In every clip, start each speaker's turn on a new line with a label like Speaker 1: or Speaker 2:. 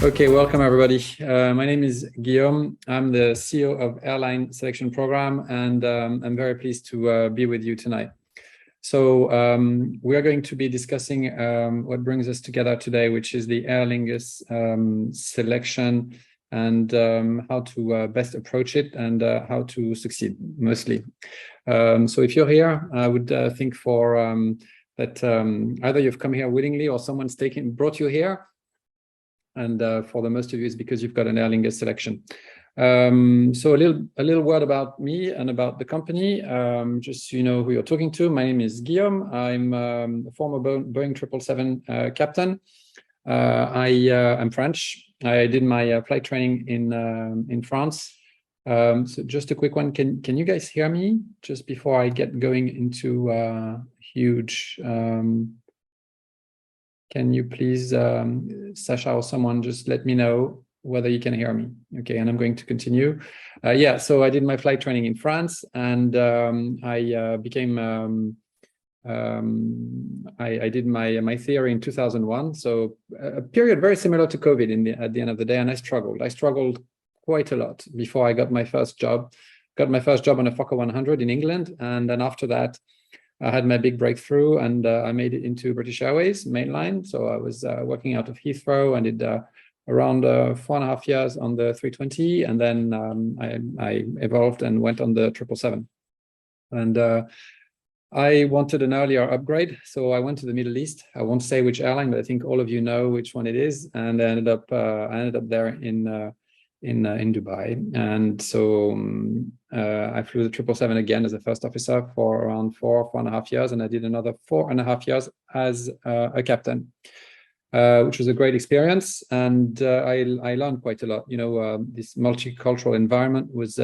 Speaker 1: Okay, welcome everybody. My name is Guillaume. I'm the CEO of Airline Selection Programme, and I'm very pleased to be with you tonight. So we are going to be discussing what brings us together today, which is the Aer Lingus selection and how to best approach it and how to succeed mostly. So if you're here, I would think for that either you've come here willingly or someone's brought you here. And for the most of you, it's because you've got an Aer Lingus selection. So a little word about me and about the company, just so you know who you're talking to. My name is Guillaume. I'm a former Boeing 777 captain. I'm French. I did my flight training in France. So just a quick one. Can you guys hear me just before I get going into huge? Can you please, Sasha or someone, just let me know whether you can hear me? Okay, and I'm going to continue. Yeah, so I did my flight training in France, and I became, I did my theory in 2001. So a period very similar to COVID at the end of the day, and I struggled. I struggled quite a lot before I got my first job. Got my first job on a Fokker 100 in England, and then after that, I had my big breakthrough, and I made it into British Airways mainline. So I was working out of Heathrow, and did around 4.5 years on the 320, and then I evolved and went on the 777. And I wanted an earlier upgrade, so I went to the Middle East. I won't say which airline, but I think all of you know which one it is. And I ended up there in Dubai, and so I flew the 777 again as a first officer for around 4.5 years, and I did another 4.5 years as a captain, which was a great experience, and I learned quite a lot. You know, this multicultural environment was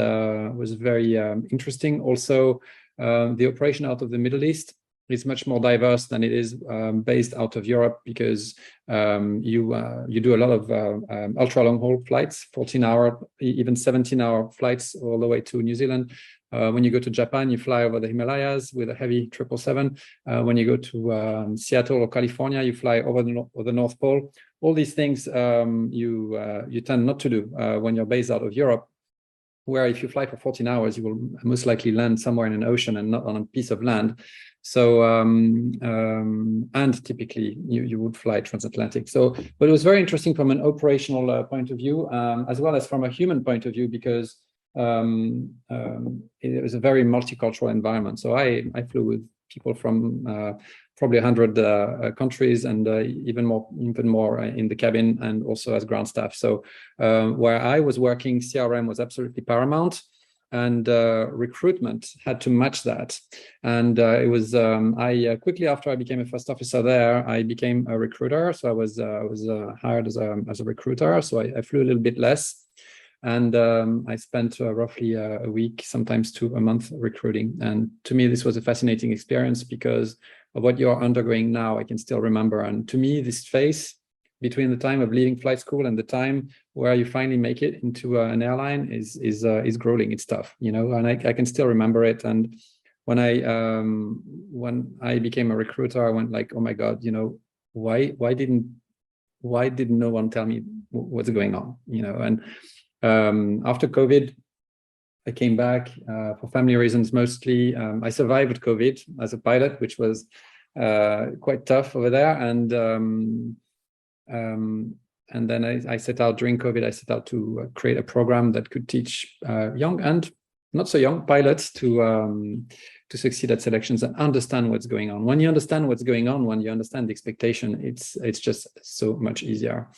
Speaker 1: very interesting. Also, the operation out of the Middle East is much more diverse than it is based out of Europe, because you do a lot of ultra long haul flights, 14-hour, even 17-hour flights all the way to New Zealand. When you go to Japan, you fly over the Himalayas with a heavy 777. When you go to Seattle or California, you fly over the North Pole. All these things you tend not to do when you're based out of Europe, where if you fly for 14 hours, you will most likely land somewhere in an ocean and not on a piece of land. So, and typically you would fly transatlantic. So, but it was very interesting from an operational point of view, as well as from a human point of view, because it was a very multicultural environment. So I flew with people from probably 100 countries, and even more in the cabin, and also as ground staff. So where I was working, CRM was absolutely paramount, and recruitment had to match that. And it was I quickly after I became a first officer there, I became a recruiter. So I was hired as a recruiter. So I flew a little bit less, and I spent roughly a week, sometimes a month recruiting. And to me, this was a fascinating experience because of what you're undergoing now. I can still remember. And to me, this phase between the time of leaving flight school and the time where you finally make it into an airline is grueling. It's tough, you know, and I can still remember it. And when I became a recruiter, I went like, oh my God, you know, why didn't no one tell me what's going on, you know? And after COVID, I came back for family reasons mostly. I survived COVID as a pilot, which was quite tough over there. And then I set out during COVID. I set out to create a program that could teach young and not so young pilots to succeed at selections and understand what's going on. When you understand what's going on, when you understand the expectation, it's just so much easier.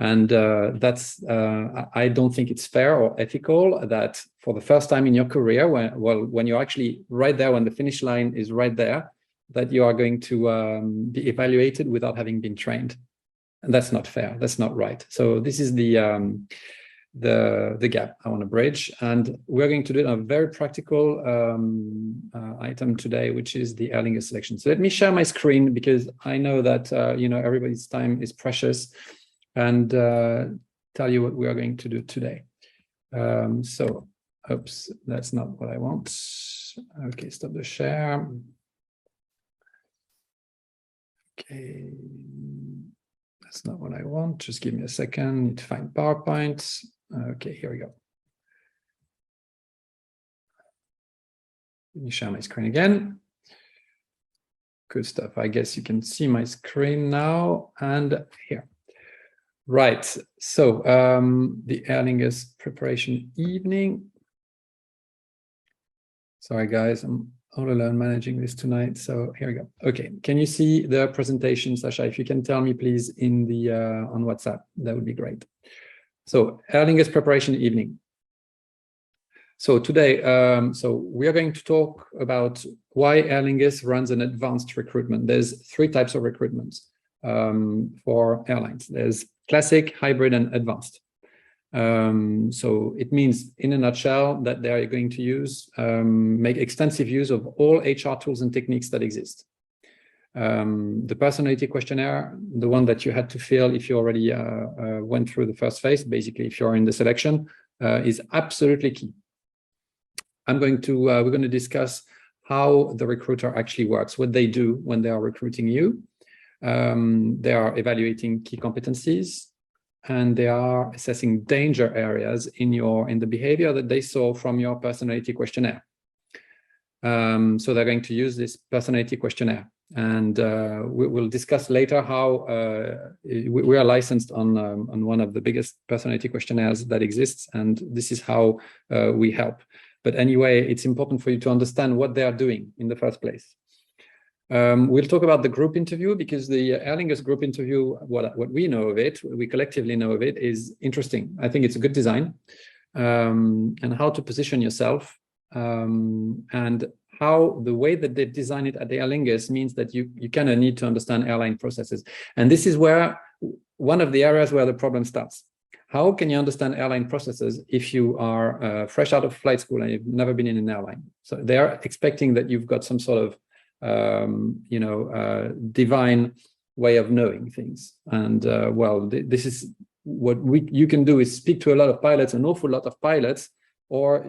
Speaker 1: And I don't think it's fair or ethical that for the first time in your career, when you're actually right there, when the finish line is right there, that you are going to be evaluated without having been trained. And that's not fair. That's not right. So this is the gap I want to bridge, and we're going to do a very practical item today, which is the Aer Lingus selection. So let me share my screen, because I know that you know, everybody's time is precious, and tell you what we are going to do today. So, oops, that's not what I want. Okay, stop the share. Okay. That's not what I want. Just give me a second. Need to find PowerPoint. Okay, here we go. Let me share my screen again. Good stuff. I guess you can see my screen now and here. Right. So the Aer Lingus preparation evening. Sorry, guys, I'm all alone managing this tonight. So here we go. Okay. Can you see the presentation, Sasha? If you can tell me, please, in the on WhatsApp, that would be great. So Aer Lingus preparation evening. So today, so we are going to talk about why Aer Lingus runs an advanced recruitment. There's 3 types of recruitment for airlines. There's classic, hybrid, and advanced. So it means, in a nutshell, that they are going to use, make extensive use of all HR tools and techniques that exist. The personality questionnaire, the one that you had to fill if you already went through the first phase, basically if you're in the selection, is absolutely key. We're going to discuss how the recruiter actually works, what they do when they are recruiting you. They are evaluating key competencies, and they are assessing danger areas in the behavior that they saw from your personality questionnaire. So they're going to use this personality questionnaire, and we'll discuss later how we are licensed on one of the biggest personality questionnaires that exists, and this is how we help. But anyway, it's important for you to understand what they are doing in the first place. We'll talk about the group interview, because the Aer Lingus group interview, what we know of it, we collectively know of it, is interesting. I think it's a good design, and how to position yourself, and how the way that they design it at the Aer Lingus means that you kind of need to understand airline processes. And this is where one of the areas where the problem starts. How can you understand airline processes if you are fresh out of flight school and you've never been in an airline? So they are expecting that you've got some sort of divine way of knowing things. And well, this is what you can do, is speak to a lot of pilots, an awful lot of pilots, or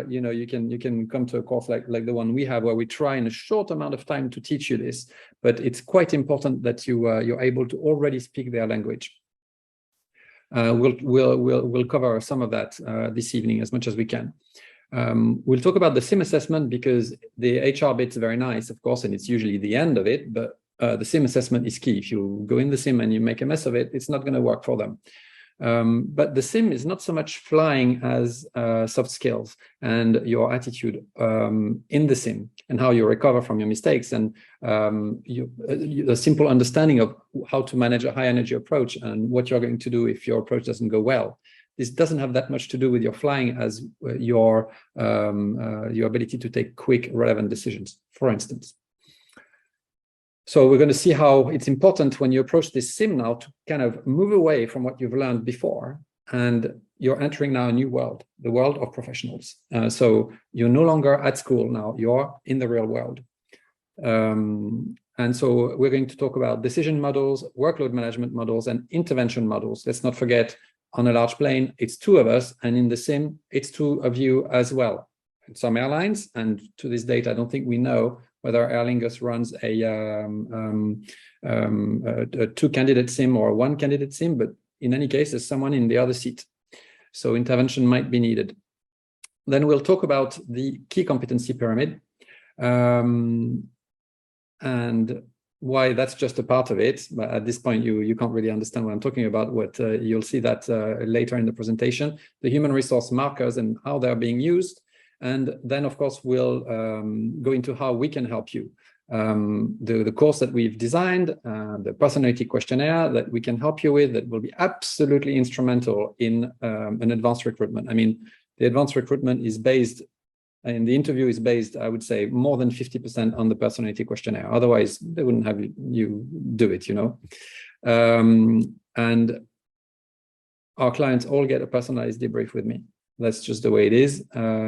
Speaker 1: you can come to a course like the one we have, where we try in a short amount of time to teach you this. But it's quite important that you're able to already speak their language. We'll cover some of that this evening as much as we can. We'll talk about the SIM assessment, because the HR bit's very nice, of course, and it's usually the end of it, but the SIM assessment is key. If you go in the SIM and you make a mess of it, it's not going to work for them. But the SIM is not so much flying as soft skills and your attitude in the SIM, and how you recover from your mistakes, and a simple understanding of how to manage a high energy approach and what you're going to do if your approach doesn't go well. This doesn't have that much to do with your flying as your ability to take quick, relevant decisions, for instance. So we're going to see how it's important when you approach this SIM now to kind of move away from what you've learned before, and you're entering now a new world, the world of professionals. So you're no longer at school now, you're in the real world. And so we're going to talk about decision models, workload management models, and intervention models. Let's not forget, on a large plane, it's 2 of us, and in the SIM, it's 2 of you as well. In some airlines, and to this date, I don't think we know whether Aer Lingus runs a 2-candidate SIM or a 1-candidate SIM, but in any case, there's someone in the other seat. So intervention might be needed. Then we'll talk about the key competency pyramid, and why that's just a part of it. But at this point, you can't really understand what I'm talking about. You'll see that later in the presentation, the human resource markers and how they're being used. And then, of course, we'll go into how we can help you. The course that we've designed, the personality questionnaire that we can help you with, that will be absolutely instrumental in an advanced recruitment. I mean, the advanced recruitment is based, and the interview is based, I would say, more than 50% on the personality questionnaire. Otherwise, they wouldn't have you do it, And our clients all get a personalized debrief with me. That's just the way it is,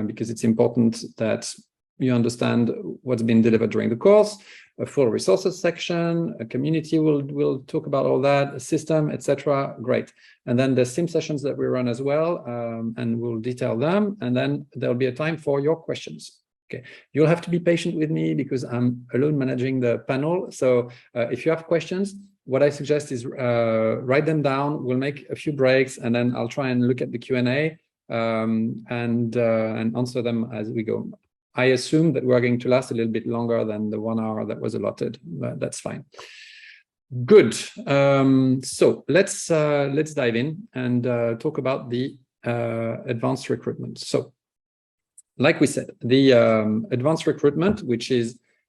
Speaker 1: because it's important that you understand what's been delivered during the course, a full resources section, a community will talk about all that, a system, etc. Great. And then there's SIM sessions that we run as well, and we'll detail them. And then there'll be a time for your questions. Okay, you'll have to be patient with me because I'm alone managing the panel. So if you have questions, what I suggest is write them down. We'll make a few breaks, and then I'll try and look at the Q&A and answer them as we go. I assume that we're going to last a little bit longer than the 1 hour that was allotted, but that's fine. Good. So let's dive in and talk about the advanced recruitment. So, like we said, the advanced recruitment,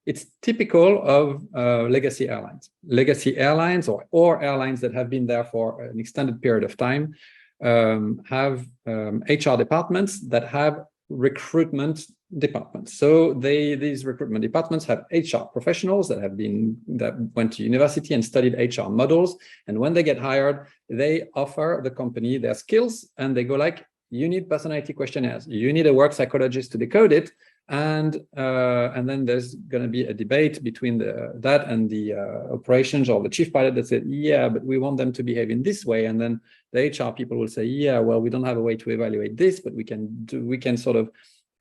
Speaker 1: it's typical of legacy airlines or airlines that have been there for an extended period of time, have HR departments that have recruitment departments. So these recruitment departments have HR professionals that went to university and studied HR models, and when they get hired, they offer the company their skills, and they go like, you need personality questionnaires, you need a work psychologist to decode it, and then there's going to be a debate between that and the operations or the chief pilot that said, yeah, but we want them to behave in this way, and then the HR people will say, yeah, well, we don't have a way to evaluate this, but we can sort of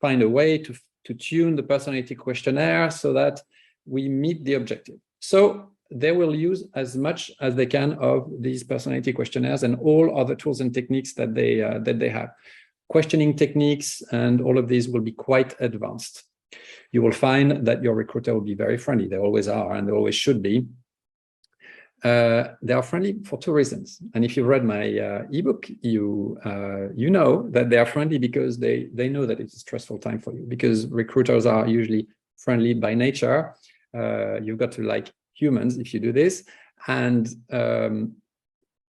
Speaker 1: find a way to tune the personality questionnaire so that we meet the objective. So they will use as much as they can of these personality questionnaires and all other tools and techniques that they have. Questioning techniques and all of these will be quite advanced. You will find that your recruiter will be very friendly. They always are, and they always should be. They are friendly for two reasons. And if you read my ebook, you know that they are friendly because they know that it's a stressful time for you, because recruiters are usually friendly by nature. You've got to like humans if you do this. And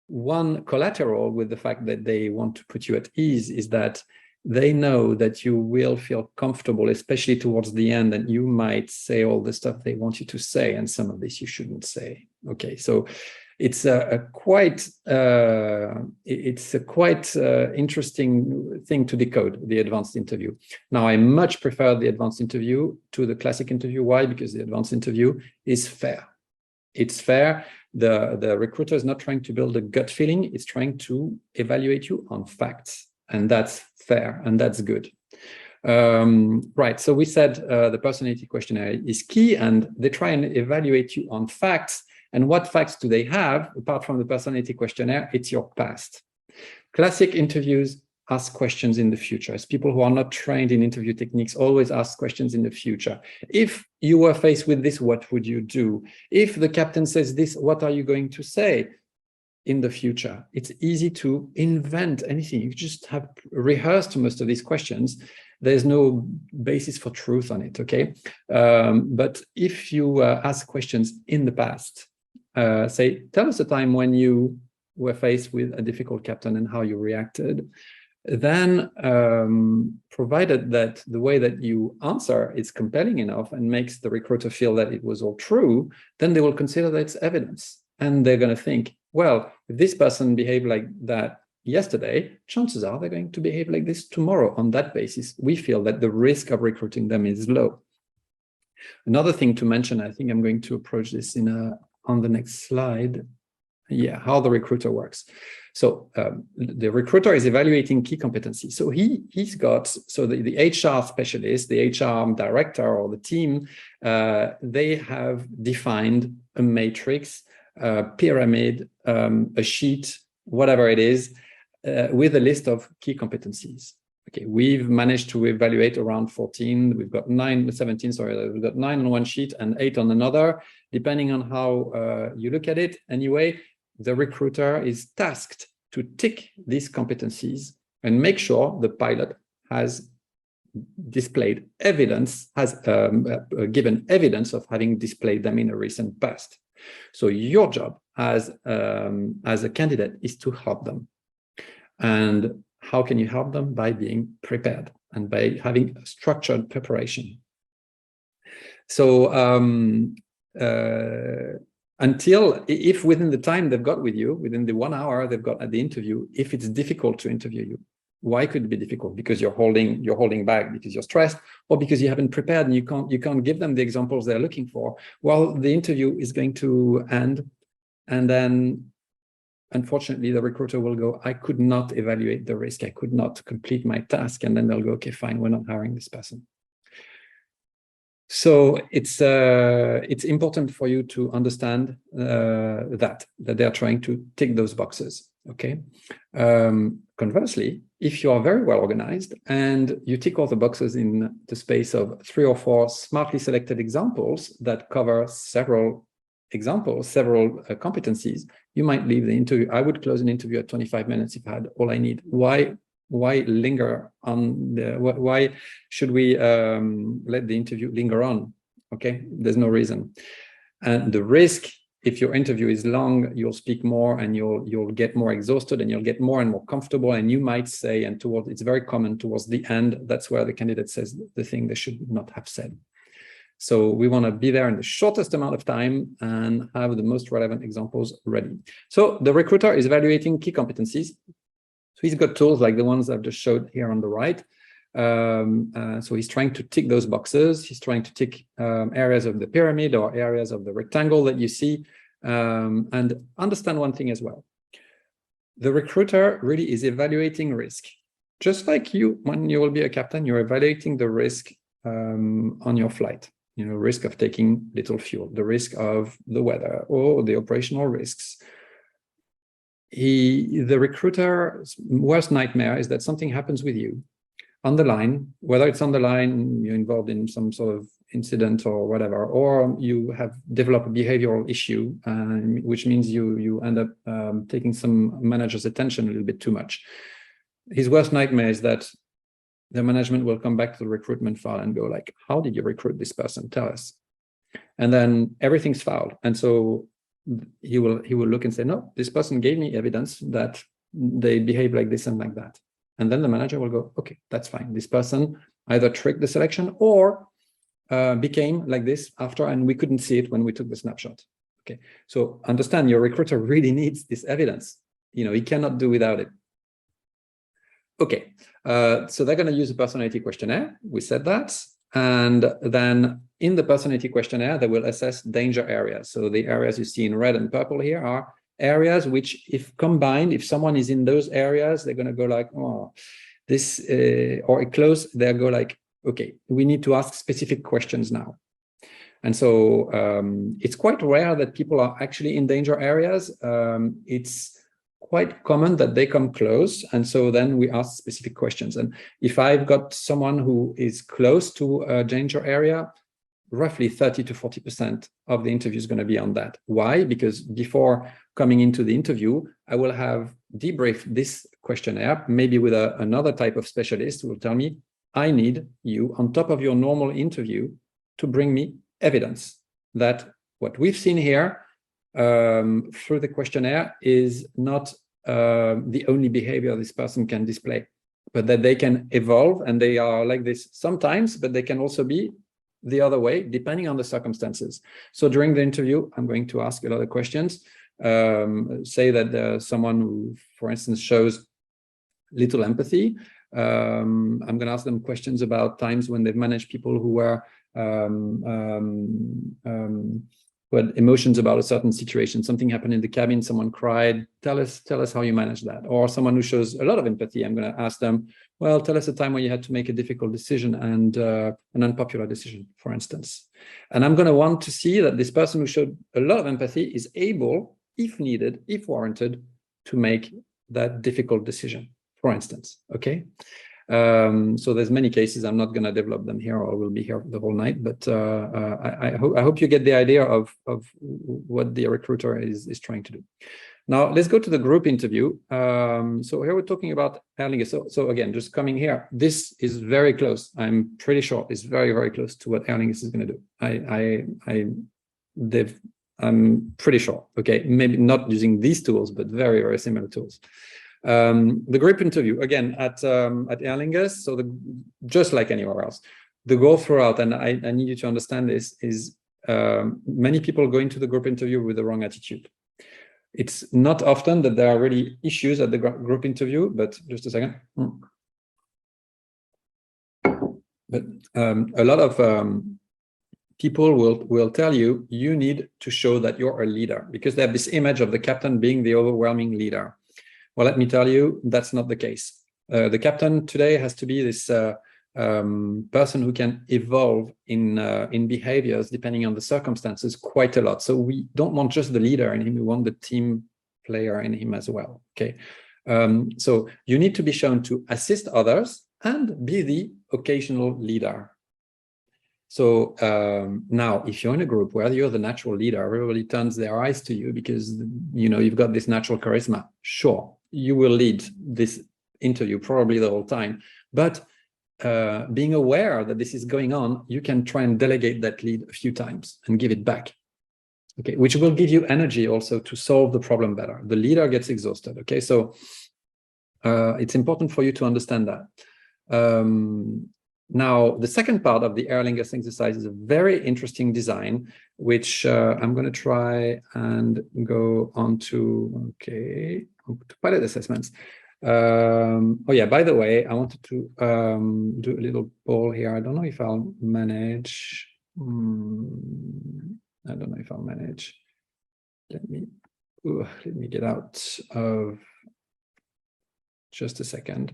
Speaker 1: one collateral with the fact that they want to put you at ease is that they know that you will feel comfortable, especially towards the end, and you might say all the stuff they want you to say, and some of this you shouldn't say. Okay, so it's a quite interesting thing to decode, the advanced interview. Now, I much prefer the advanced interview to the classic interview. Why? Because the advanced interview is fair. It's fair. The recruiter is not trying to build a gut feeling. It's trying to evaluate you on facts. And that's fair, and that's good. Right, so we said the personality questionnaire is key, and they try and evaluate you on facts. And what facts do they have, apart from the personality questionnaire? It's your past. Classic interviews ask questions in the future. As people who are not trained in interview techniques always ask questions in the future. If you were faced with this, what would you do? If the captain says this, what are you going to say? In the future, it's easy to invent anything. You just have rehearsed most of these questions. There's no basis for truth on it, okay? But if you ask questions in the past, say, tell us a time when you were faced with a difficult captain and how you reacted, then provided that the way that you answer is compelling enough and makes the recruiter feel that it was all true, then they will consider that it's evidence. And they're going to think, well, if this person behaved like that yesterday, chances are they're going to behave like this tomorrow. On that basis, we feel that the risk of recruiting them is low. Another thing to mention, I think I'm going to approach this on the next slide. Yeah, how the recruiter works. So the recruiter is evaluating key competencies. So he's got, so the HR specialist, the HR director or the team, they have defined a matrix, pyramid, a sheet, whatever it is, with a list of key competencies. Okay, we've managed to evaluate around 14. We've got 17, sorry, we've got 9 on one sheet and 8 on another, depending on how you look at it. Anyway, the recruiter is tasked to tick these competencies and make sure the pilot has displayed evidence, has given evidence of having displayed them in a recent past. So your job as a candidate is to help them. And how can you help them? By being prepared and by having a structured preparation. So if within the time they've got with you, within the 1 hour they've got at the interview, if it's difficult to interview you, why could it be difficult? Because you're holding back, because you're stressed, or because you haven't prepared and you can't give them the examples they're looking for. Well, the interview is going to end, and then unfortunately the recruiter will go, I could not evaluate the risk, I could not complete my task, and then they'll go, okay, fine, we're not hiring this person. So it's important for you to understand that they're trying to tick those boxes. Okay. Conversely, if you are very well organized and you tick all the boxes in the space of 3 or 4 smartly selected examples that cover several examples, several competencies, you might leave the interview. I would close an interview at 25 minutes if I had all I need. Why linger on the, why should we let the interview linger on? Okay, there's no reason. And the risk, if your interview is long, you'll speak more and you'll get more exhausted and you'll get more and more comfortable, and you might say, and it's very common towards the end, that's where the candidate says the thing they should not have said. So we want to be there in the shortest amount of time and have the most relevant examples ready. So the recruiter is evaluating key competencies. So he's got tools like the ones I've just showed here on the right. So he's trying to tick those boxes. He's trying to tick areas of the pyramid or areas of the rectangle that you see, and understand one thing as well. The recruiter really is evaluating risk. Just like you, when you will be a captain, you're evaluating the risk on your flight. You know, risk of taking little fuel, the risk of the weather, or the operational risks. The recruiter's worst nightmare is that something happens with you on the line, whether it's on the line, you're involved in some sort of incident or whatever, or you have developed a behavioral issue, which means you end up taking some manager's attention a little bit too much. His worst nightmare is that the management will come back to the recruitment file and go like, how did you recruit this person? Tell us. And then everything's filed. And so he will look and say, no, this person gave me evidence that they behave like this and like that. And then the manager will go, okay, that's fine. This person either tricked the selection or became like this after, and we couldn't see it when we took the snapshot. Okay, so understand your recruiter really needs this evidence. You know, he cannot do without it. Okay, so they're going to use a personality questionnaire. We said that. And then in the personality questionnaire, they will assess danger areas. So the areas you see in red and purple here are areas which, if combined, if someone is in those areas, they're going to go like, oh, this, or close, they'll go like, okay, we need to ask specific questions now. And so it's quite rare that people are actually in danger areas. It's quite common that they come close, and so then we ask specific questions. And if I've got someone who is close to a danger area, roughly 30 to 40% of the interview is going to be on that. Why? Because before coming into the interview, I will have debriefed this questionnaire, maybe with another type of specialist who will tell me, I need you, on top of your normal interview, to bring me evidence that what we've seen here through the questionnaire is not the only behavior this person can display, but that they can evolve, and they are like this sometimes, but they can also be the other way, depending on the circumstances. So during the interview, I'm going to ask a lot of questions. Say that someone who, for instance, shows little empathy. I'm going to ask them questions about times when they've managed people who were who had emotions about a certain situation. Something happened in the cabin, someone cried. Tell us how you manage that. Or someone who shows a lot of empathy, I'm going to ask them, well, tell us a time when you had to make a difficult decision and an unpopular decision, for instance. And I'm going to want to see that this person who showed a lot of empathy is able, if needed, if warranted, to make that difficult decision, for instance. Okay. So there's many cases. I'm not going to develop them here, or we'll be here the whole night. But I hope you get the idea of what the recruiter is trying to do. Now let's go to the group interview. So here we're talking about Aer Lingus. So again, just coming here, this is very close. I'm pretty sure it's very, very close to what Aer Lingus is going to do. I'm pretty sure. Okay, maybe not using these tools, but very, very similar tools. The group interview again at Aer Lingus. So just like anywhere else, the goal throughout, and I need you to understand this, is many people go into the group interview with the wrong attitude. It's not often that there are really issues at the group interview, but just a second. But a lot of people will tell you, you need to show that you're a leader, because they have this image of the captain being the overwhelming leader. Well, let me tell you, that's not the case. The captain today has to be this person who can evolve in behaviors depending on the circumstances quite a lot. So we don't want just the leader in him, we want the team player in him as well. Okay, so you need to be shown to assist others and be the occasional leader. So now, if you're in a group where you're the natural leader, everybody turns their eyes to you because you've got this natural charisma. Sure, you will lead this interview probably the whole time, but being aware that this is going on, you can try and delegate that lead a few times and give it back. Okay, which will give you energy also to solve the problem better. The leader gets exhausted. Okay, so it's important for you to understand that. Now, the second part of the Aer Lingus exercise is a very interesting design, which I'm going to try and go on to, to pilot assessments. Oh yeah, by the way, I wanted to do a little poll here. I don't know if I'll manage. I don't know if I'll manage. Let me get out of just a second.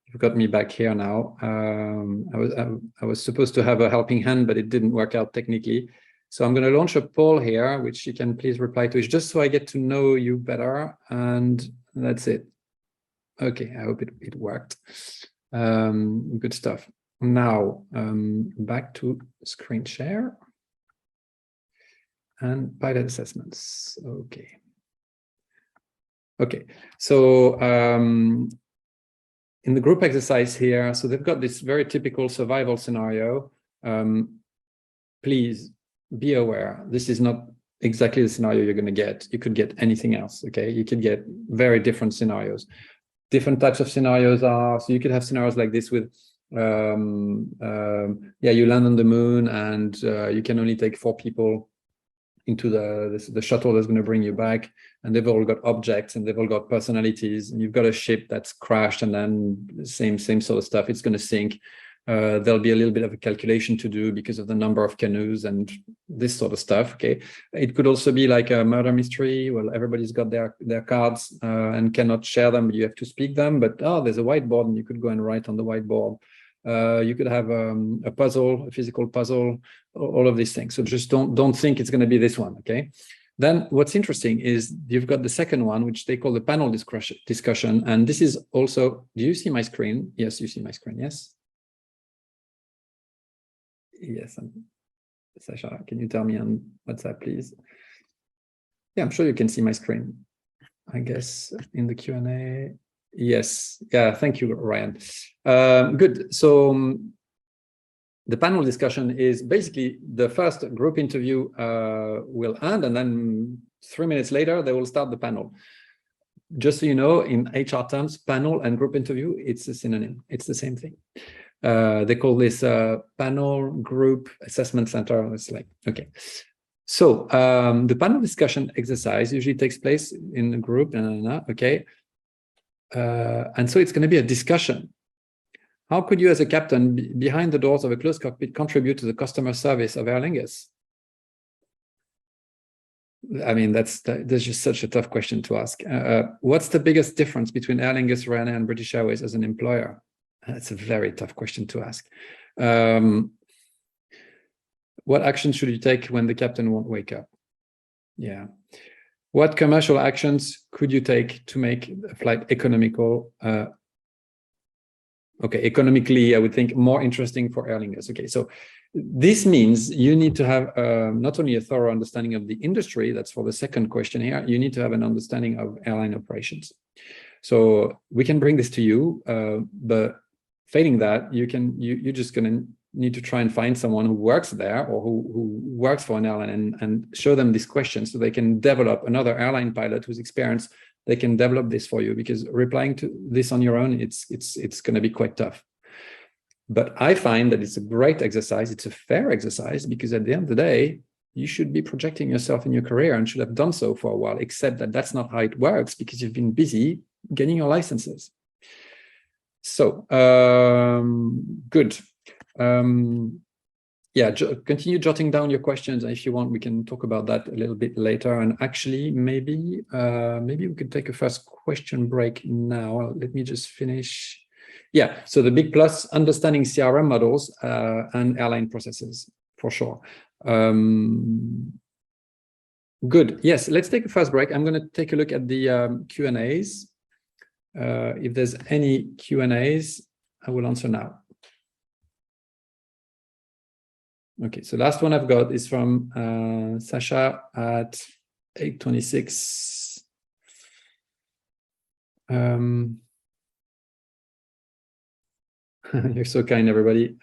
Speaker 1: You've got me back here now. I was supposed to have a helping hand, but it didn't work out technically. So I'm going to launch a poll here, which you can please reply to. It's just so I get to know you better, and that's it. Okay, I hope it worked. Good stuff. Now, back to screen share and pilot assessments. Okay, so in the group exercise here, so they've got this very typical survival scenario. Please be aware, this is not exactly the scenario you're going to get. You could get anything else, okay? You could get very different scenarios. Different types of scenarios are, so you could have scenarios like this with, you land on the moon and you can only take 4 people into the shuttle that's going to bring you back, and they've all got objects and they've all got personalities, and you've got a ship that's crashed, and then same sort of stuff, it's going to sink. There'll be a little bit of a calculation to do because of the number of canoes and this sort of stuff. Okay, it could also be like a murder mystery. Well, everybody's got their cards and cannot share them, but you have to speak them. But there's a whiteboard, and you could go and write on the whiteboard. You could have a puzzle, a physical puzzle, all of these things. So just don't think it's going to be this one. Okay. Then what's interesting is you've got the second one, which they call the panel discussion, and this is also. Do you see my screen? Yes, you see my screen. Yes. Yes, Sasha, can you tell me on WhatsApp, please? Yeah, I'm sure you can see my screen. I guess in the Q&A. Yes, yeah, thank you, Ryan. Good, so the panel discussion is basically the first group interview will end, and then 3 minutes later, they will start the panel. Just so you know, in HR terms, panel and group interview, it's a synonym, it's the same thing. They call this panel group assessment center. It's like, okay. So the panel discussion exercise usually takes place in a group, okay. And so it's going to be a discussion. How could you as a captain behind the doors of a closed cockpit contribute to the customer service of Aer Lingus? I mean, that's just such a tough question to ask. What's the biggest difference between Aer Lingus, Ryanair, and British Airways as an employer? That's a very tough question to ask. What action should you take when the captain won't wake up? Yeah. What commercial actions could you take to make a flight economical? Okay, economically, I would think more interesting for Aer Lingus. Okay, so this means you need to have not only a thorough understanding of the industry, that's for the second question here, you need to have an understanding of airline operations. So we can bring this to you, but failing that, you're just going to need to try and find someone who works there or who works for an airline and show them these questions so they can develop another airline pilot who's experienced. They can develop this for you, because replying to this on your own, it's going to be quite tough. But I find that it's a great exercise. It's a fair exercise, because at the end of the day, you should be projecting yourself in your career and should have done so for a while, except that that's not how it works, because you've been busy getting your licenses. So good. Yeah, continue jotting down your questions, and if you want, we can talk about that a little bit later. And actually, maybe we could take a first question break now. Let me just finish Yeah, so the big plus, understanding CRM models and airline processes, for sure. Good. Yes, let's take a first break. I'm going to take a look at the Q&As. If there's any Q&As, I will answer now. Okay, so last one I've got is from Sasha at 8:26. You're so kind, everybody.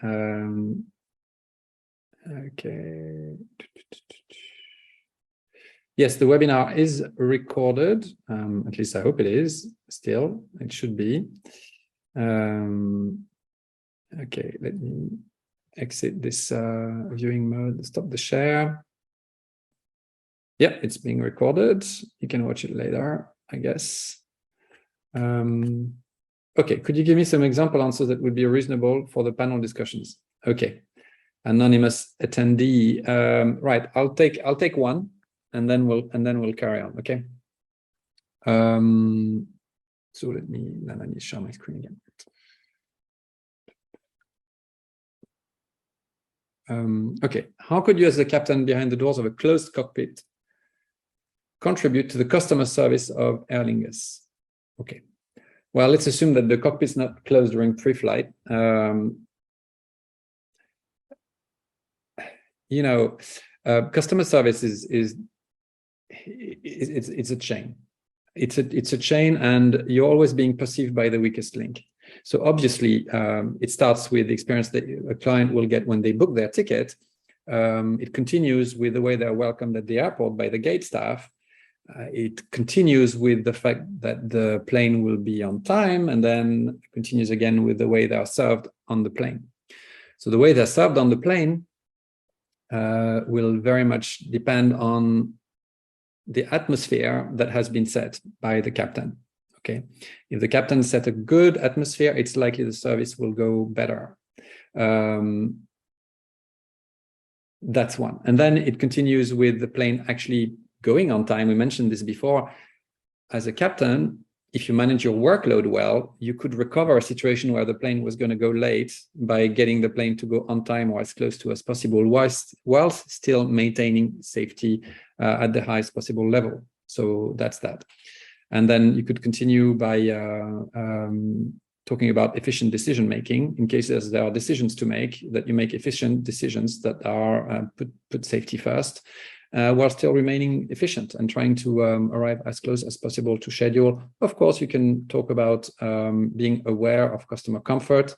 Speaker 1: Okay. Yes, the webinar is recorded. At least I hope it is. Still, it should be. Okay, let me exit this viewing mode, stop the share. Yeah, it's being recorded. You can watch it later, I guess. Okay, could you give me some example answers that would be reasonable for the panel discussions? Okay, anonymous attendee. Right, I'll take one, and then we'll carry on. Okay. So let me share my screen again. Okay, how could you, as the captain behind the doors of a closed cockpit, contribute to the customer service of Aer Lingus? Okay, well, let's assume that the cockpit's not closed during pre-flight. You know, customer service is a chain. It's a chain, and you're always being perceived by the weakest link. So obviously, it starts with the experience that a client will get when they book their ticket. It continues with the way they're welcomed at the airport by the gate staff. It continues with the fact that the plane will be on time, and then continues again with the way they are served on the plane. So the way they're served on the plane will very much depend on the atmosphere that has been set by the captain. Okay, if the captain set a good atmosphere, it's likely the service will go better. That's one. And then it continues with the plane actually going on time. We mentioned this before. As a captain, if you manage your workload well, you could recover a situation where the plane was going to go late by getting the plane to go on time or as close to as possible, whilst still maintaining safety at the highest possible level. So that's that. And then you could continue by talking about efficient decision making. In cases there are decisions to make, that you make efficient decisions that are put safety first, while still remaining efficient and trying to arrive as close as possible to schedule. Of course, you can talk about being aware of customer comfort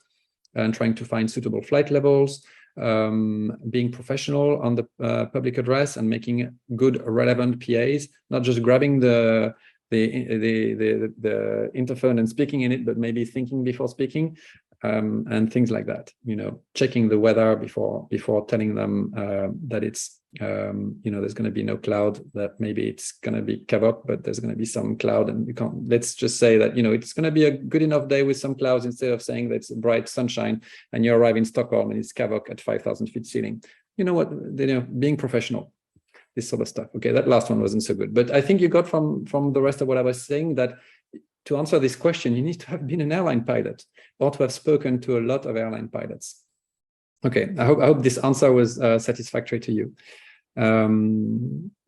Speaker 1: and trying to find suitable flight levels, being professional on the public address and making good, relevant PAs, not just grabbing the interphone and speaking in it, but maybe thinking before speaking, and things like that. You know, checking the weather before telling them that it's you know, there's going to be no cloud, that maybe it's going to be Kavok, but there's going to be some cloud, and you can't. Let's just say that, you know, it's going to be a good enough day with some clouds, instead of saying that it's bright sunshine and you arrive in Stockholm and it's Kavok at 5,000 feet ceiling. You know what? You know, being professional. This sort of stuff. Okay, that last one wasn't so good, but I think you got from the rest of what I was saying that to answer this question, you need to have been an airline pilot or to have spoken to a lot of airline pilots. Okay, I hope this answer was satisfactory to you.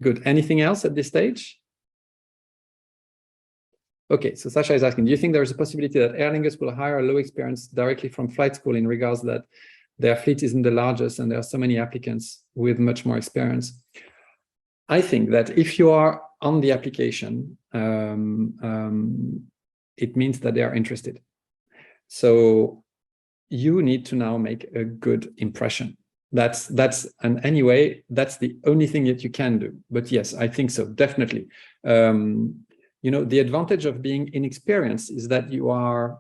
Speaker 1: Good. Anything else at this stage? Okay, so Sasha is asking, do you think there is a possibility that Aer Lingus will hire a low experience directly from flight school, in regards that their fleet isn't the largest and there are so many applicants with much more experience? I think that if you are on the application, it means that they are interested. So you need to now make a good impression. And anyway, that's the only thing that you can do. But yes, I think so, definitely. You know, the advantage of being inexperienced is that you are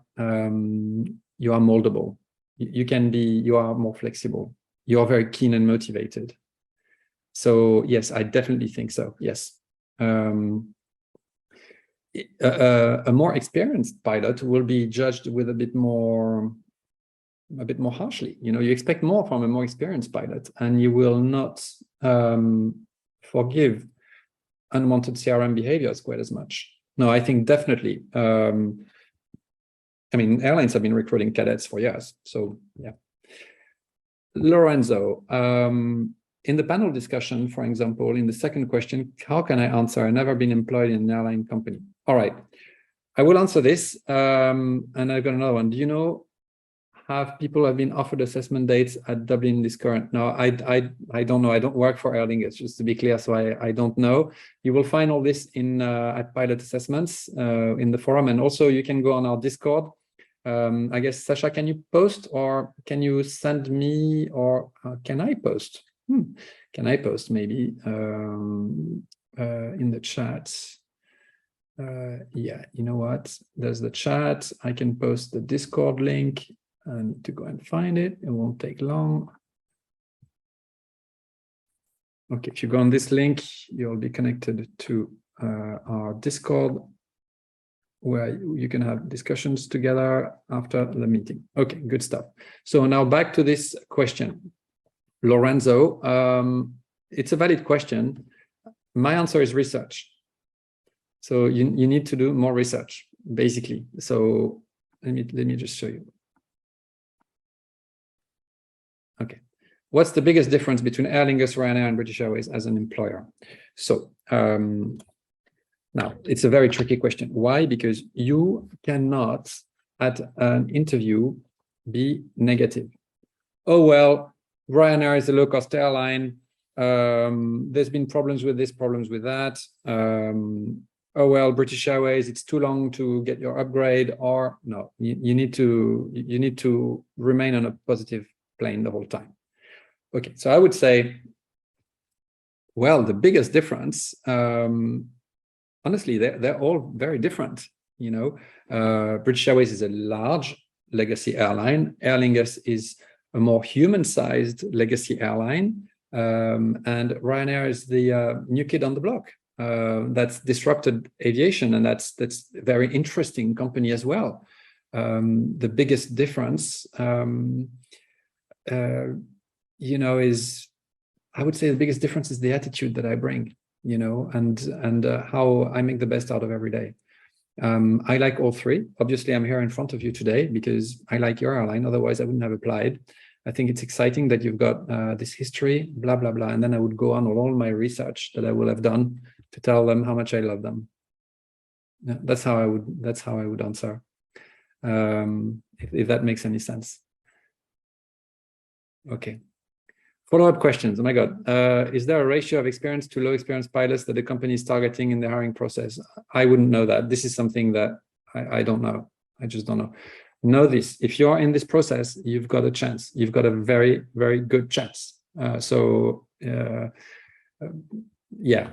Speaker 1: moldable. You are more flexible. You are very keen and motivated. So yes, I definitely think so. Yes. A more experienced pilot will be judged with a bit more harshly. You know, you expect more from a more experienced pilot, and you will not forgive unwanted CRM behaviors quite as much. No, I think definitely I mean, airlines have been recruiting cadets for years. So yeah. Lorenzo, in the panel discussion, for example, in the second question, how can I answer? I've never been employed in an airline company. All right, I will answer this. And I've got another one. Do you know, have people have been offered assessment dates at Dublin this current? No, I don't know. I don't work for Aer Lingus, just to be clear. So I don't know. You will find all this in at pilot assessments in the forum, and also you can go on our Discord. I guess, Sasha, can you post, or can you send me, or can I post? Can I post maybe in the chat? Yeah, you know what? There's the chat. I can post the Discord link. I need to go and find it. It won't take long. Okay, if you go on this link, you'll be connected to our Discord, where you can have discussions together after the meeting. Okay, good stuff. So now back to this question. Lorenzo, it's a valid question. My answer is research. So you need to do more research, basically. So let me just show you. Okay. What's the biggest difference between Aer Lingus, Ryanair, and British Airways as an employer? So now, it's a very tricky question. Why? Because you cannot, at an interview, be negative. Oh, well, Ryanair is a low-cost airline. There's been problems with this, problems with that. Oh, well, British Airways, it's too long to get your upgrade. Or no, you need to remain on a positive plane the whole time. Okay, so I would say, well, the biggest difference, honestly, they're all very different. You know, British Airways is a large legacy airline. Aer Lingus is a more human-sized legacy airline, and Ryanair is the new kid on the block that's disrupted aviation, and that's a very interesting company as well. The biggest difference, you know, is, I would say the biggest difference is the attitude that I bring, you know, and how I make the best out of every day. I like all three. Obviously, I'm here in front of you today because I like your airline. Otherwise, I wouldn't have applied. I think it's exciting that you've got this history, blah, blah, blah. And then I would go on with all my research that I will have done to tell them how much I love them. Yeah, that's how I would answer, if that makes any sense. Okay. Follow-up questions. Oh my God. Is there a ratio of experienced to low experienced pilots that the company is targeting in the hiring process? I wouldn't know that. This is something that I don't know. I just don't know. Know this. If you're in this process, you've got a chance. You've got a very, very good chance. Yeah,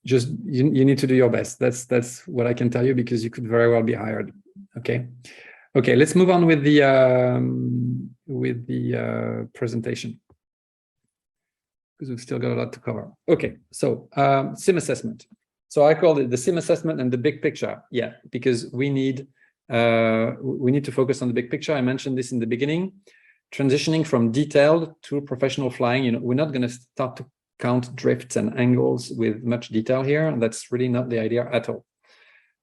Speaker 1: just you need to do your best. That's what I can tell you, because you could very well be hired. Okay. Okay, let's move on with the presentation, because we've still got a lot to cover. Okay, so SIM assessment. So I called it the SIM assessment and the big picture. Yeah, because we need to focus on the big picture. I mentioned this in the beginning. Transitioning from detailed to professional flying, you know, we're not going to start to count drifts and angles with much detail here. That's really not the idea at all.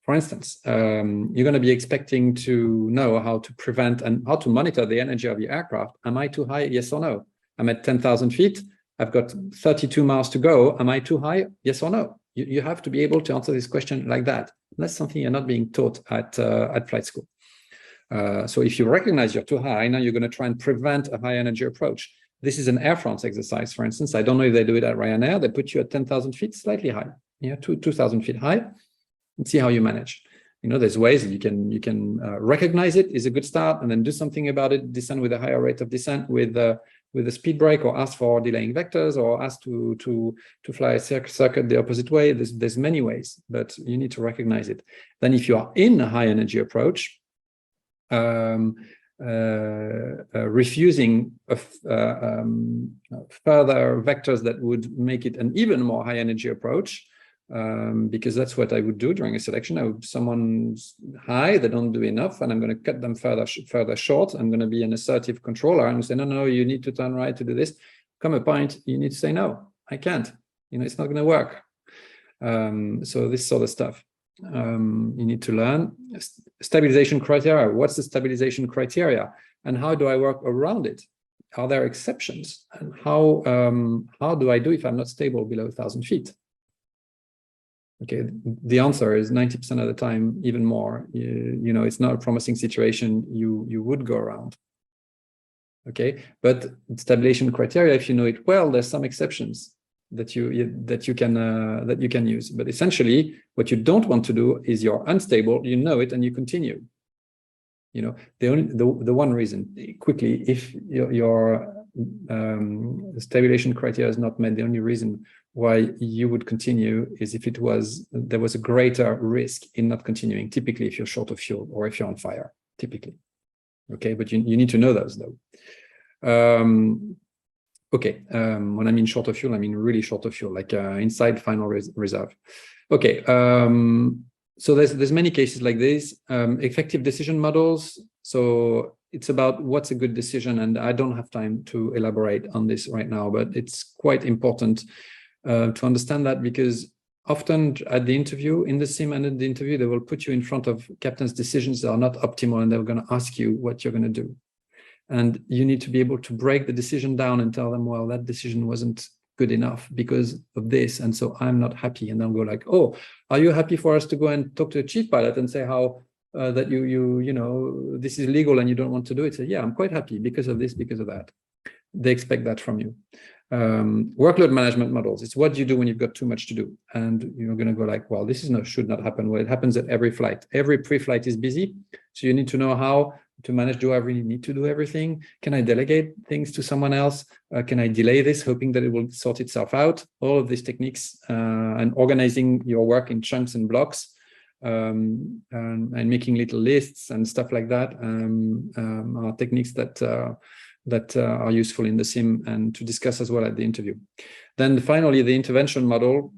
Speaker 1: For instance, you're going to be expecting to know how to prevent and how to monitor the energy of your aircraft. Am I too high? Yes or no? I'm at 10,000 feet. I've got 32 miles to go. Am I too high? Yes or no? You have to be able to answer this question like that. That's something you're not being taught at flight school. So if you recognize you're too high, now you're going to try and prevent a high energy approach. This is an Air France exercise, for instance. I don't know if they do it at Ryanair. They put you at 10,000 feet, slightly high, 2,000 feet high, and see how you manage. You know, there's ways that you can recognize it is a good start, and then do something about it. Descend with a higher rate of descent with a speed brake, or ask for delaying vectors, or ask to fly a circuit the opposite way. There's many ways, but you need to recognize it. Then, if you are in a high energy approach, refusing further vectors that would make it an even more high energy approach, because that's what I would do during a selection. Someone's high, they don't do enough, and I'm going to cut them further short. I'm going to be an assertive controller and say, no, you need to turn right to do this. Come a point, you need to say, no, I can't. You know, it's not going to work. So this sort of stuff. you need to learn. Stabilization criteria. What's the stabilization criteria, and how do I work around it? Are there exceptions? And how do I do if I'm not stable below 1,000 feet? Okay, the answer is 90% of the time, even more. You know, it's not a promising situation you would go around. Okay, but stabilization criteria, if you know it well, there's some exceptions that you can use. But essentially, what you don't want to do is you're unstable, you know it, and you continue. You know, the one reason, quickly, if your stabilization criteria is not met, the only reason why you would continue is if there was a greater risk in not continuing, typically if you're short of fuel or if you're on fire, typically. Okay, but you need to know those though. Okay, when I mean short of fuel, I mean really short of fuel, like inside final reserve. Okay, so there's many cases like this. Effective decision models. So it's about what's a good decision, and I don't have time to elaborate on this right now, but it's quite important to understand that, because often at the interview, in the sim and in the interview, they will put you in front of captain's decisions that are not optimal, and they're going to ask you what you're going to do. And you need to be able to break the decision down and tell them, well, that decision wasn't good enough because of this, and so I'm not happy. And they'll go like, oh, are you happy for us to go and talk to the chief pilot and say how that you know, this is legal and you don't want to do it? So yeah, I'm quite happy because of this, because of that. They expect that from you. Workload management models. It's what you do when you've got too much to do, and you're going to go like, well, this should not happen. Well, it happens at every flight. Every pre-flight is busy, so you need to know how to manage. Do I really need to do everything? Can I delegate things to someone else? Can I delay this, hoping that it will sort itself out? All of these techniques, and organizing your work in chunks and blocks, and making little lists and stuff like that, are techniques that are useful in the sim and to discuss as well at the interview. Then finally, the intervention model.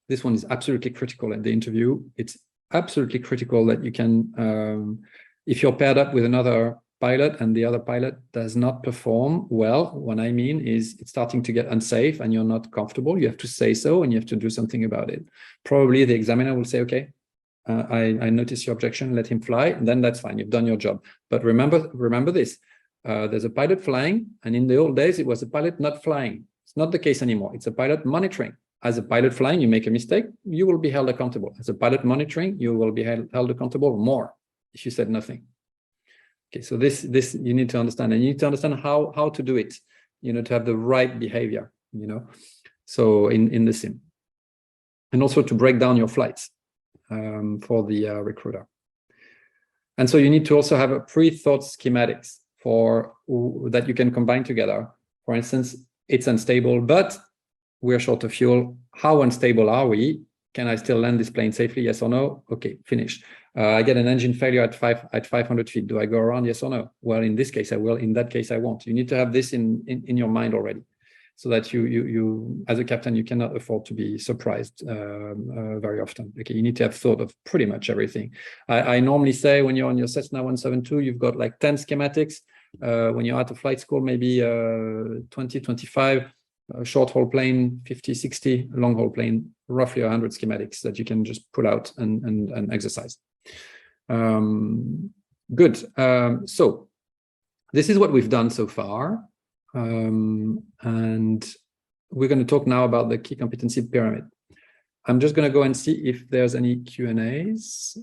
Speaker 1: This one is absolutely critical at the interview. It's absolutely critical that you can, if you're paired up with another pilot and the other pilot does not perform well, what I mean is it's starting to get unsafe and you're not comfortable, you have to say so and you have to do something about it. Probably the examiner will say, okay, I notice your objection, let him fly, and then that's fine, you've done your job. But remember this. There's a pilot flying, and in the old days, it was a pilot not flying. It's not the case anymore. It's a pilot monitoring. As a pilot flying, you make a mistake, you will be held accountable. As a pilot monitoring, you will be held accountable more if you said nothing. Okay, so this you need to understand, and you need to understand how to do it, you know, to have the right behavior, you know, so in the sim. And also to break down your flights for the recruiter. And so you need to also have a pre-thought schematics that you can combine together. For instance, it's unstable, but we're short of fuel. How unstable are we? Can I still land this plane safely? Yes or no? Okay, finish. I get an engine failure at 500 feet. Do I go around? Yes or no? Well, in this case, I will. In that case, I won't. You need to have this in your mind already, so that you as a captain, you cannot afford to be surprised very often. Okay, you need to have thought of pretty much everything. I normally say when you're on your Cessna 172, you've got like 10 schematics. When you're at a flight school, maybe 20, 25, short haul plane, 50, 60, long haul plane, roughly 100 schematics that you can just pull out and exercise. Good. So this is what we've done so far. And we're going to talk now about the key competency pyramid. I'm just going to go and see if there's any Q&As.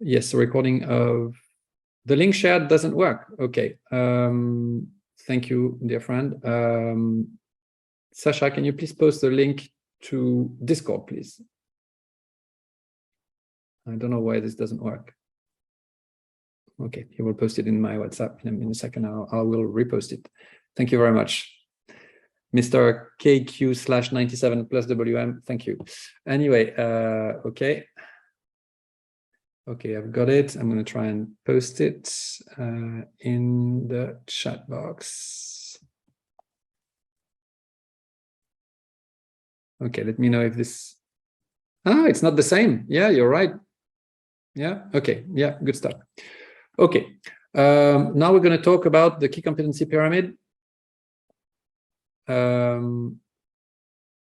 Speaker 1: Yes, the recording of the link shared doesn't work. Okay. Thank you, dear friend. Sasha, can you please post the link to Discord, please? I don't know why this doesn't work. Okay, he will post it in my WhatsApp in a second. I will repost it. Thank you very much. Mr. KQ/97 plus WM, thank you. Anyway, okay. Okay, I've got it. I'm going to try and post it in the chat box. Okay, let me know if this... Ah, it's not the same. Yeah, you're right. Yeah, okay. Yeah, good stuff. Okay, now we're going to talk about the key competency pyramid.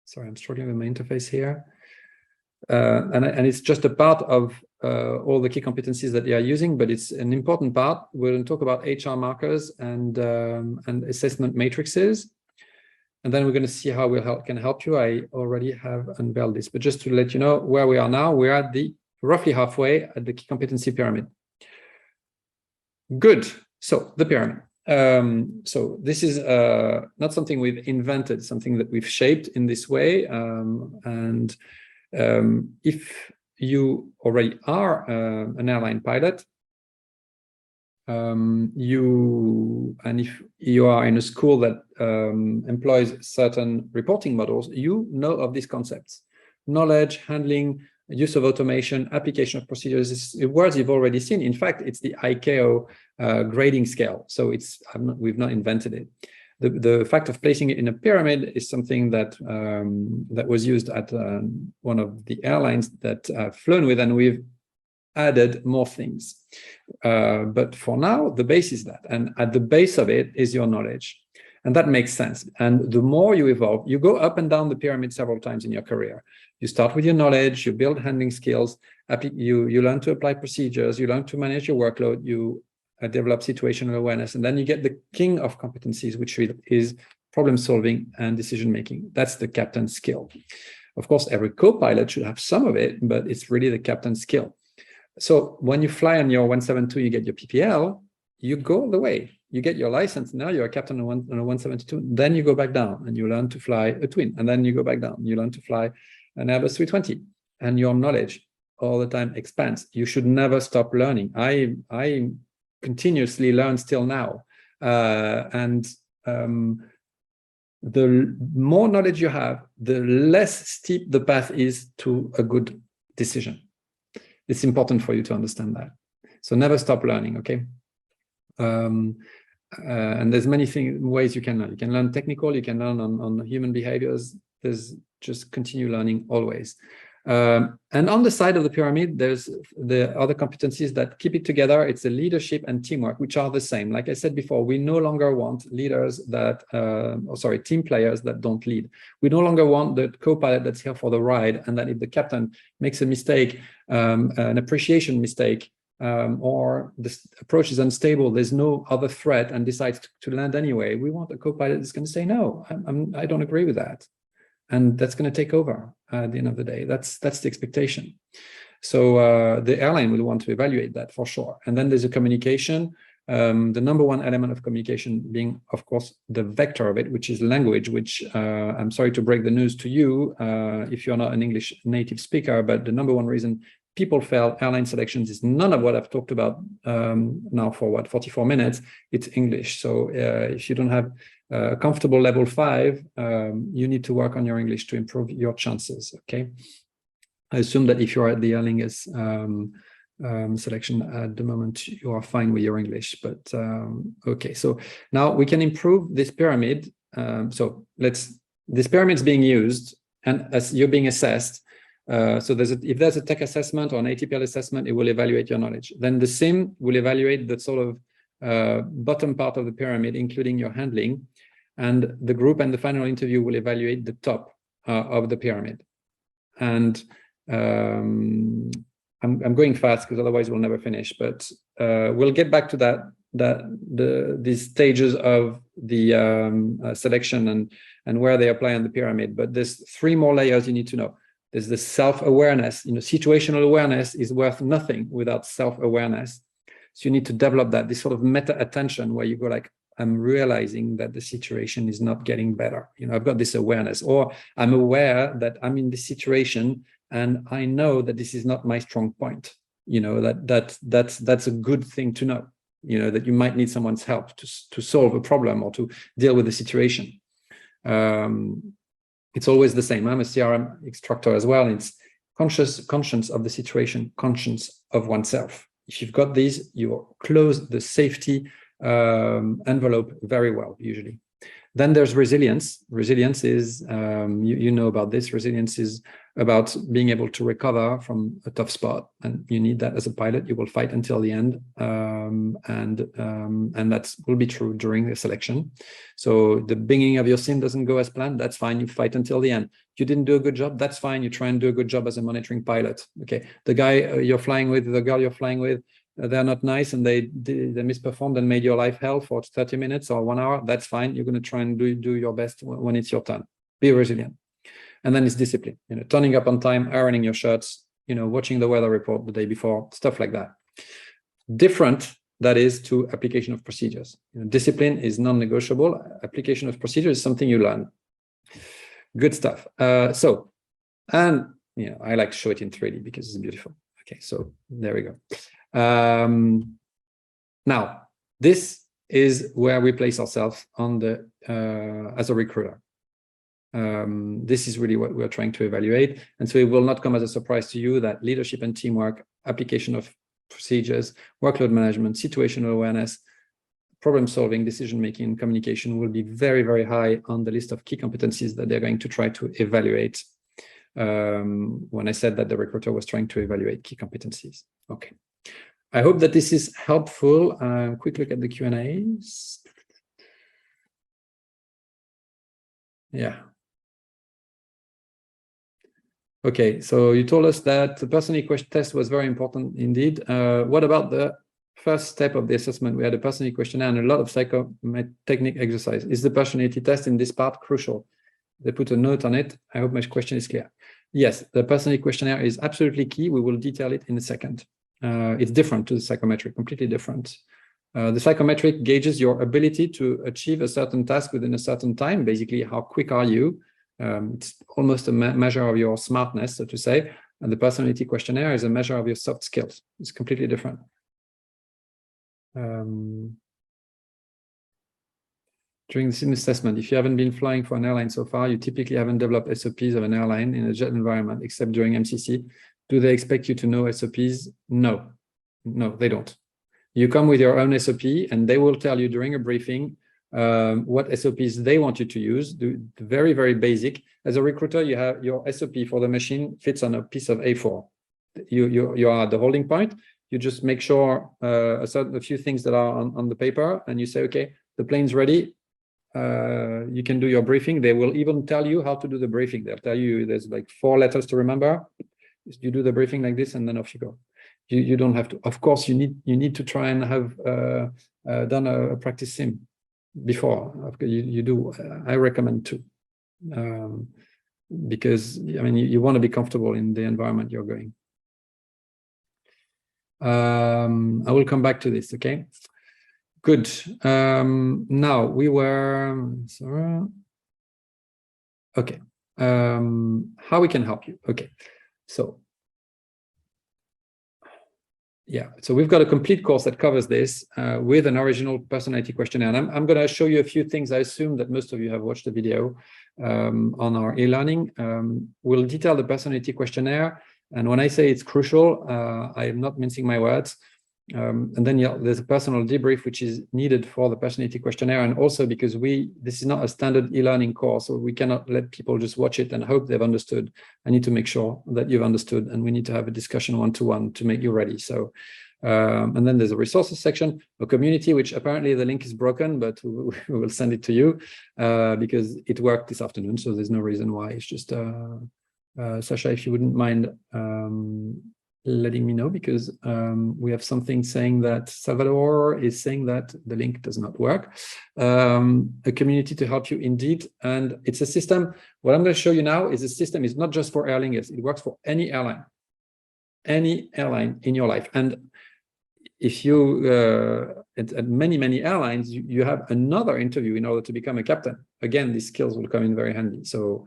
Speaker 1: Sorry, I'm struggling with my interface here. And it's just a part of all the key competencies that you are using, but it's an important part. We'll talk about HR markers and assessment matrices. And then we're going to see how we can help you. I already have unveiled this, but just to let you know where we are now, we're at the roughly halfway at the key competency pyramid. Good. So the pyramid. So this is not something we've invented, something that we've shaped in this way. If you already are an airline pilot, and if you are in a school that employs certain reporting models, you know of these concepts: knowledge, handling, use of automation, application of procedures. Is words you've already seen. In fact, it's the ICAO grading scale. So we've not invented it. The fact of placing it in a pyramid is something that that was used at one of the airlines that I've flown with, and we've added more things. But for now, the base is that. And at the base of it is your knowledge. And that makes sense. And the more you evolve, you go up and down the pyramid several times in your career. You start with your knowledge, you build handling skills, you learn to apply procedures, you learn to manage your workload, you develop situational awareness, and then you get the king of competencies, which is problem solving and decision making. That's the captain's skill. Of course, every co-pilot should have some of it, but it's really the captain's skill. So when you fly on your 172, you get your PPL, you go all the way. You get your license. Now you're a captain on a 172. Then you go back down and you learn to fly a twin. And then you go back down. You learn to fly an Airbus 320. And your knowledge all the time expands. You should never stop learning. I continuously learn still now. The more knowledge you have, the less steep the path is to a good decision. It's important for you to understand that. So never stop learning, okay? And there's many ways you can learn. You can learn technical, you can learn on human behaviors. There's just continue learning always. And on the side of the pyramid, there's the other competencies that keep it together. It's the leadership and teamwork, which are the same. Like I said before, we no longer want leaders that, team players that don't lead. We no longer want the co-pilot that's here for the ride, and that if the captain makes a mistake, an appreciation mistake, or the approach is unstable, there's no other threat, and decides to land anyway. We want a co-pilot that's going to say, no, I don't agree with that. And that's going to take over at the end of the day. That's the expectation. So the airline will want to evaluate that for sure. And then there's a communication. The number one element of communication being, of course, the vector of it, which is language, which I'm sorry to break the news to you if you're not an English native speaker, but the number one reason people fail airline selections is none of what I've talked about now for 44 minutes. It's English. So if you don't have a comfortable level 5, you need to work on your English to improve your chances, okay? I assume that if you're at the Aer Lingus selection at the moment, you are fine with your English, but okay. So now we can improve this pyramid. This pyramid is being used, and as you're being assessed, so if there's a tech assessment or an ATPL assessment, it will evaluate your knowledge. Then the sim will evaluate the sort of bottom part of the pyramid, including your handling, and the group and the final interview will evaluate the top of the pyramid. And I'm going fast because otherwise we'll never finish, but we'll get back to these stages of the selection and where they apply on the pyramid. But there's 3 more layers you need to know. There's the self-awareness. Situational awareness is worth nothing without self-awareness. So you need to develop that, this sort of meta-attention where you go like, I'm realizing that the situation is not getting better. I've got this awareness, or I'm aware that I'm in this situation and I know that this is not my strong point. That's a good thing to know, that you might need someone's help to solve a problem or to deal with the situation. It's always the same. I'm a CRM instructor as well. It's conscience of the situation, conscience of oneself. If you've got these, you close the safety envelope very well, usually. Then there's resilience. Resilience is, you know about this, resilience is about being able to recover from a tough spot. And you need that as a pilot. You will fight until the end. and that will be true during the selection. So the beginning of your sim doesn't go as planned, that's fine, you fight until the end. You didn't do a good job, that's fine, you try and do a good job as a monitoring pilot. Okay, the guy you're flying with, the girl you're flying with, they're not nice and they misperformed and made your life hell for 30 minutes or 1 hour, that's fine. You're going to try and do your best when it's your turn. Be resilient. And then it's discipline, turning up on time, ironing your shirts, watching the weather report the day before, stuff like that. Different, that is, to application of procedures. Discipline is non-negotiable. Application of procedures is something you learn. Good stuff. I like to show it in 3D because it's beautiful. Okay, so there we go. Now, this is where we place ourselves on the as a recruiter. This is really what we're trying to evaluate. And so it will not come as a surprise to you that leadership and teamwork, application of procedures, workload management, situational awareness, problem solving, decision-making, communication will be very, very high on the list of key competencies that they're going to try to evaluate. When I said that the recruiter was trying to evaluate key competencies. Okay. I hope that this is helpful. Quick look at the Q&As. Yeah. Okay, so you told us that the personality question test was very important indeed. What about the first step of the assessment? We had a personality questionnaire and a lot of psychotechnic exercise. Is the personality test in this part crucial? They put a note on it. I hope my question is clear. Yes, the personality questionnaire is absolutely key. We will detail it in a second. It's different to the psychometric, completely different. The psychometric gauges your ability to achieve a certain task within a certain time. Basically, how quick are you? It's almost a measure of your smartness, so to say. And the personality questionnaire is a measure of your soft skills. It's completely different. During the sim assessment, if you haven't been flying for an airline so far, you typically haven't developed SOPs of an airline in a jet environment, except during MCC. Do they expect you to know SOPs? No, they don't. You come with your own SOP and they will tell you during a briefing what SOPs they want you to use. Do very, very basic. As a recruiter, you have your SOP for the machine fits on a piece of A4. You are at the holding point. You just make sure a few things that are on the paper and you say, okay, the plane's ready. You can do your briefing. They will even tell you how to do the briefing. They'll tell you there's like 4 letters to remember. You do the briefing like this and then off you go. You don't have to. Of course, you need to try and have done a practice sim before. You do. I recommend to, because I mean you want to be comfortable in the environment you're going. I will come back to this. Okay. Good. Now we were. Sorry. Okay. How we can help you? Okay. So. Yeah, so we've got a complete course that covers this with an original personality questionnaire. And I'm going to show you a few things. I assume that most of you have watched the video on our e-learning. We'll detail the personality questionnaire. And when I say it's crucial, I am not mincing my words. And then there's a personal debrief, which is needed for the personality questionnaire. And also because this is not a standard e-learning course, so we cannot let people just watch it and hope they've understood. I need to make sure that you've understood, and we need to have a discussion one-to-one to make you ready. So, and then there's a resources section, a community, which apparently the link is broken, but we will send it to you because it worked this afternoon. So there's no reason why. It's just, Sasha, if you wouldn't mind letting me know, because we have something saying that Salvador is saying that the link does not work. A community to help you indeed. And it's a system. What I'm going to show you now is a system is not just for Aer Lingus. It works for any airline in your life. And if you, at many airlines, you have another interview in order to become a captain. Again, these skills will come in very handy. So,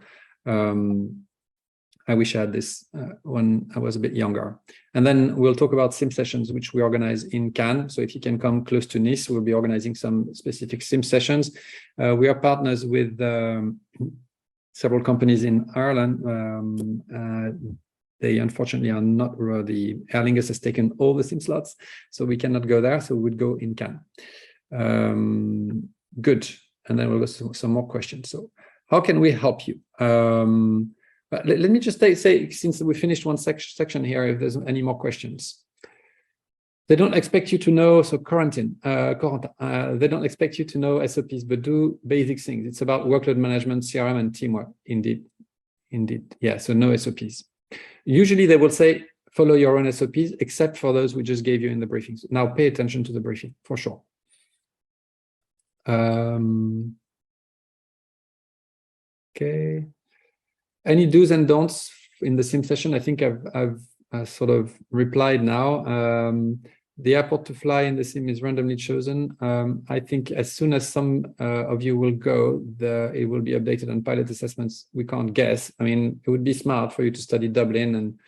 Speaker 1: I wish I had this when I was a bit younger. And then we'll talk about sim sessions, which we organize in Cannes. So if you can come close to Nice, we'll be organizing some specific sim sessions. We are partners with several companies in Ireland. They unfortunately are not, the Aer Lingus has taken all the sim slots, so we cannot go there. So we'd go in Cannes. Good. And then we'll go to some more questions. So how can we help you? But let me just say, since we finished one section here, if there's any more questions. They don't expect you to know, so Corentin, they don't expect you to know SOPs, but do basic things. It's about workload management, CRM, and teamwork. Indeed. Yeah, so no SOPs. Usually they will say, follow your own SOPs, except for those we just gave you in the briefings. Now pay attention to the briefing, for sure. Okay. Any do's and don'ts in the sim session? I think I've sort of replied now. The airport to fly in the sim is randomly chosen. I think as soon as some of you will go, it will be updated on pilot assessments. We can't guess. I mean, it would be smart for you to study Dublin and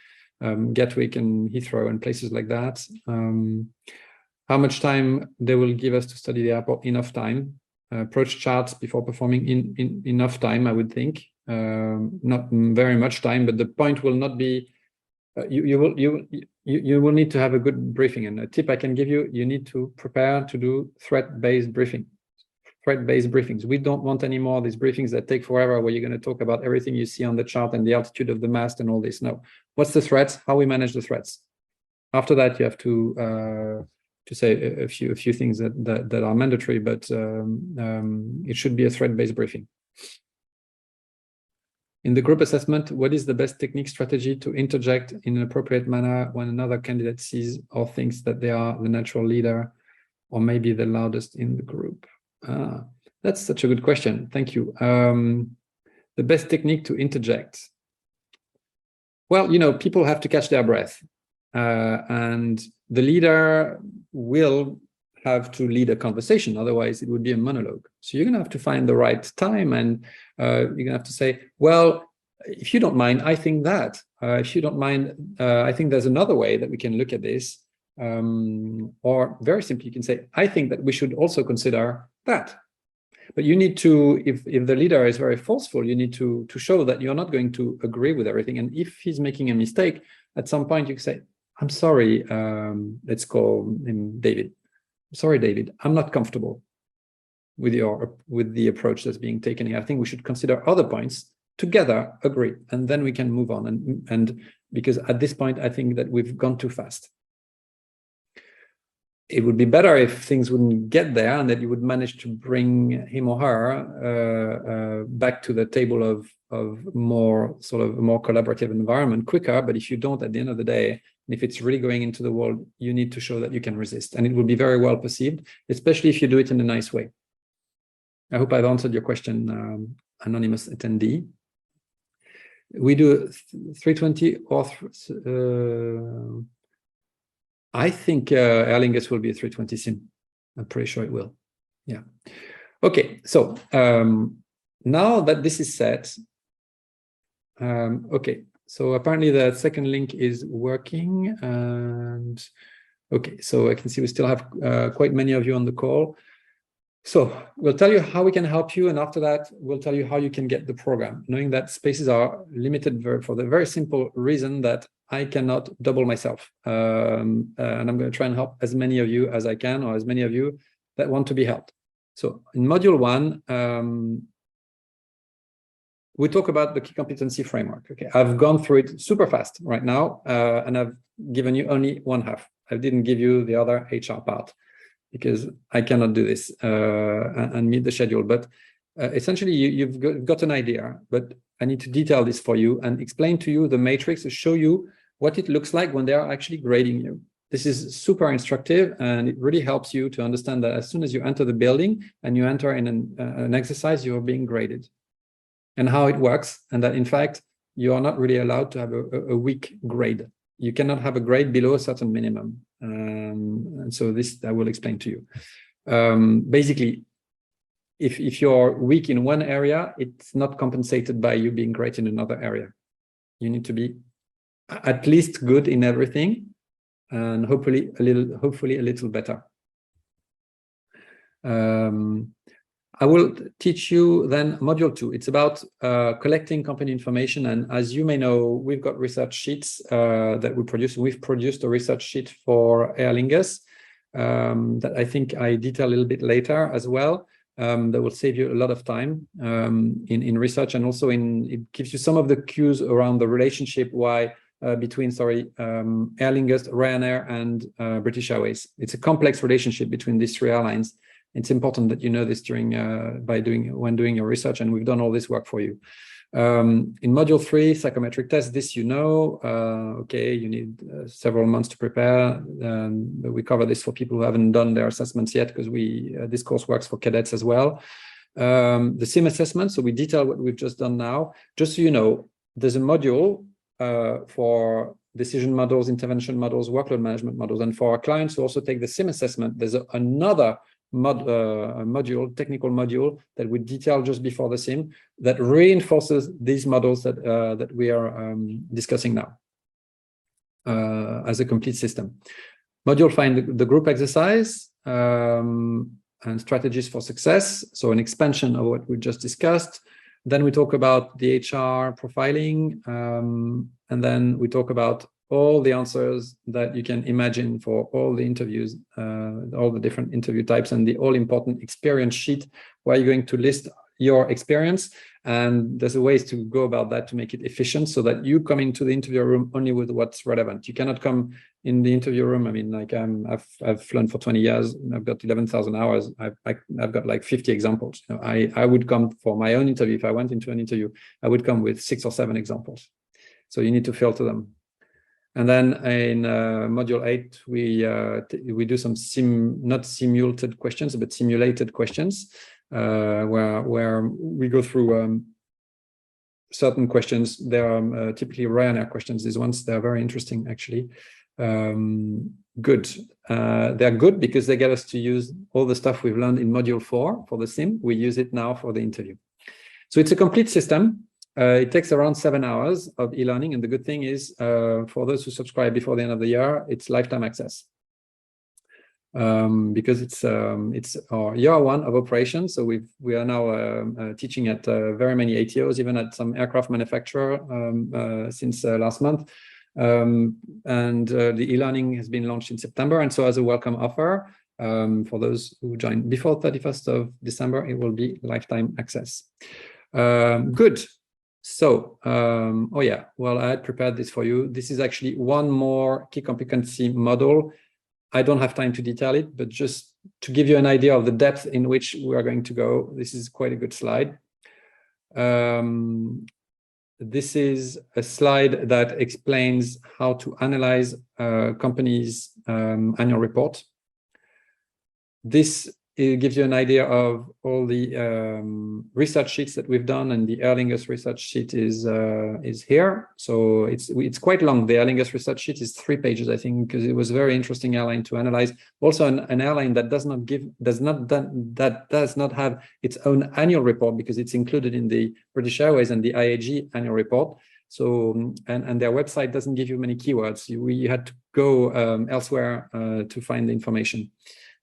Speaker 1: Gatwick and Heathrow and places like that. How much time they will give us to study the airport? Enough time. Approach charts before performing in enough time, I would think. Not very much time, but the point will not be. You will need to have a good briefing. And a tip I can give you: you need to prepare to do threat-based briefings. We don't want any more of these briefings that take forever, where you're going to talk about everything you see on the chart and the altitude of the mast and all this. No, what's the threats? How we manage the threats. After that, you have to say a few things that are mandatory, but it should be a threat-based briefing. In the group assessment, what is the best technique strategy to interject in an appropriate manner when another candidate sees or thinks that they are the natural leader or maybe the loudest in the group? That's such a good question. Thank you. The best technique to interject. Well, you know, people have to catch their breath, and the leader will have to lead a conversation. Otherwise, it would be a monologue. So you're going to have to find the right time, and you're going to have to say, well, if you don't mind, I think that. If you don't mind, I think there's another way that we can look at this. Or very simply, you can say, I think that we should also consider that. But you need to, if the leader is very forceful, you need to show that you're not going to agree with everything. And if he's making a mistake, at some point you can say, I'm sorry, let's call him David. Sorry, David, I'm not comfortable with the approach that's being taken here. I think we should consider other points, together agree, and then we can move on. And because at this point, I think that we've gone too fast. It would be better if things wouldn't get there and that you would manage to bring him or her back to the table of more collaborative environment quicker. But if you don't, at the end of the day, if it's really going into the world, you need to show that you can resist, and it will be very well perceived, especially if you do it in a nice way. I hope I've answered your question, anonymous attendee. We do 320 or I think Aer Lingus will be a 320 sim. I'm pretty sure it will. Yeah. Okay. So now that this is set, okay. So apparently the second link is working, and okay. So I can see we still have quite many of you on the call. So we'll tell you how we can help you, and after that, we'll tell you how you can get the program, knowing that spaces are limited for the very simple reason that I cannot double myself. And I'm going to try and help as many of you as I can, or as many of you that want to be helped. So in module 1, we talk about the key competency framework. Okay, I've gone through it super fast right now, and I've given you only one half. I didn't give you the other HR part, because I cannot do this and meet the schedule. But essentially, you've got an idea, but I need to detail this for you and explain to you the matrix to show you what it looks like when they are actually grading you. This is super instructive, and it really helps you to understand that as soon as you enter the building and you enter in an exercise, you're being graded, and how it works, and that in fact, you are not really allowed to have a weak grade. You cannot have a grade below a certain minimum. And so this I will explain to you. Basically, if you're weak in one area, it's not compensated by you being great in another area. You need to be at least good in everything, and hopefully a little better. I will teach you then module 2. It's about collecting company information. And as you may know, we've got research sheets that we produce. We've produced a research sheet for Aer Lingus that I think I detail a little bit later as well. That will save you a lot of time in research, and also it gives you some of the cues around the relationship, why between Aer Lingus, Ryanair, and British Airways. It's a complex relationship between these three airlines. It's important that you know this when doing your research, and we've done all this work for you. In module 3, psychometric test, this you know. Okay, you need several months to prepare. But we cover this for people who haven't done their assessments yet, because this course works for cadets as well. The SIM assessment, so we detail what we've just done now. Just so you know, there's a module for decision models, intervention models, workload management models, and for our clients who also take the SIM assessment, there's another module, technical module, that we detail just before the SIM that reinforces these models that we are discussing now as a complete system. Module 5, the group exercise and strategies for success, so an expansion of what we just discussed. Then we talk about the HR profiling, and then we talk about all the answers that you can imagine for all the interviews, all the different interview types, and the all-important experience sheet where you're going to list your experience. And there's a ways to go about that to make it efficient, so that you come into the interview room only with what's relevant. You cannot come in the interview room. I mean, like I've flown for 20 years. And I've got 11,000 hours. I've got like 50 examples. You know, I would come for my own interview. If I went into an interview, I would come with 6 or 7 examples. So you need to filter them. And then in module 8, we do some not simulated questions, but simulated questions, where we go through certain questions. There are typically Ryanair questions. These ones, they're very interesting, actually. Good. They're good because they get us to use all the stuff we've learned in module 4 for the sim. We use it now for the interview. So it's a complete system. It takes around 7 hours of e-learning, and the good thing is, for those who subscribe before the end of the year, it's lifetime access, because it's our year 1 of operation. So we are now teaching at very many ATOs, even at some aircraft manufacturer since last month, and the e-learning has been launched in September. And so, as a welcome offer for those who join before 31st of December, it will be lifetime access. Good. So, oh yeah, well, I had prepared this for you. This is actually one more key competency model. I don't have time to detail it, but just to give you an idea of the depth in which we are going to go, this is quite a good slide. This is a slide that explains how to analyze a company's annual report. This gives you an idea of all the research sheets that we've done, and the Aer Lingus research sheet is here. So it's quite long. The Aer Lingus research sheet is 3 pages, I think, because it was a very interesting airline to analyze. Also, an airline that does not have its own annual report, because it's included in the British Airways and the IAG annual report. So and their website doesn't give you many keywords. We had to go elsewhere to find the information.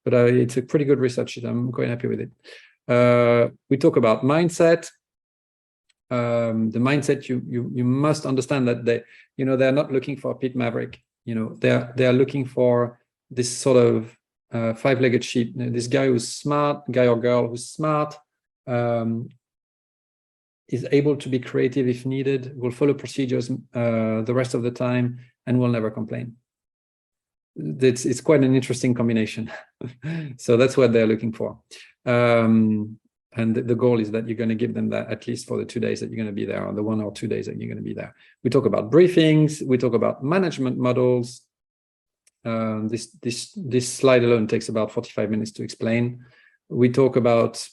Speaker 1: But it's a pretty good research sheet. I'm quite happy with it. We talk about mindset. The mindset, you must understand that they're not looking for a pit maverick. They're looking for this sort of 5-legged sheep. This guy who's smart, guy or girl who's smart, is able to be creative if needed, will follow procedures the rest of the time, and will never complain. It's quite an interesting combination. So that's what they're looking for. And the goal is that you're going to give them that at least for the 2 days that you're going to be there, or the 1 or 2 days that you're going to be there. We talk about briefings. We talk about management models. This slide alone takes about 45 minutes to explain. We talk about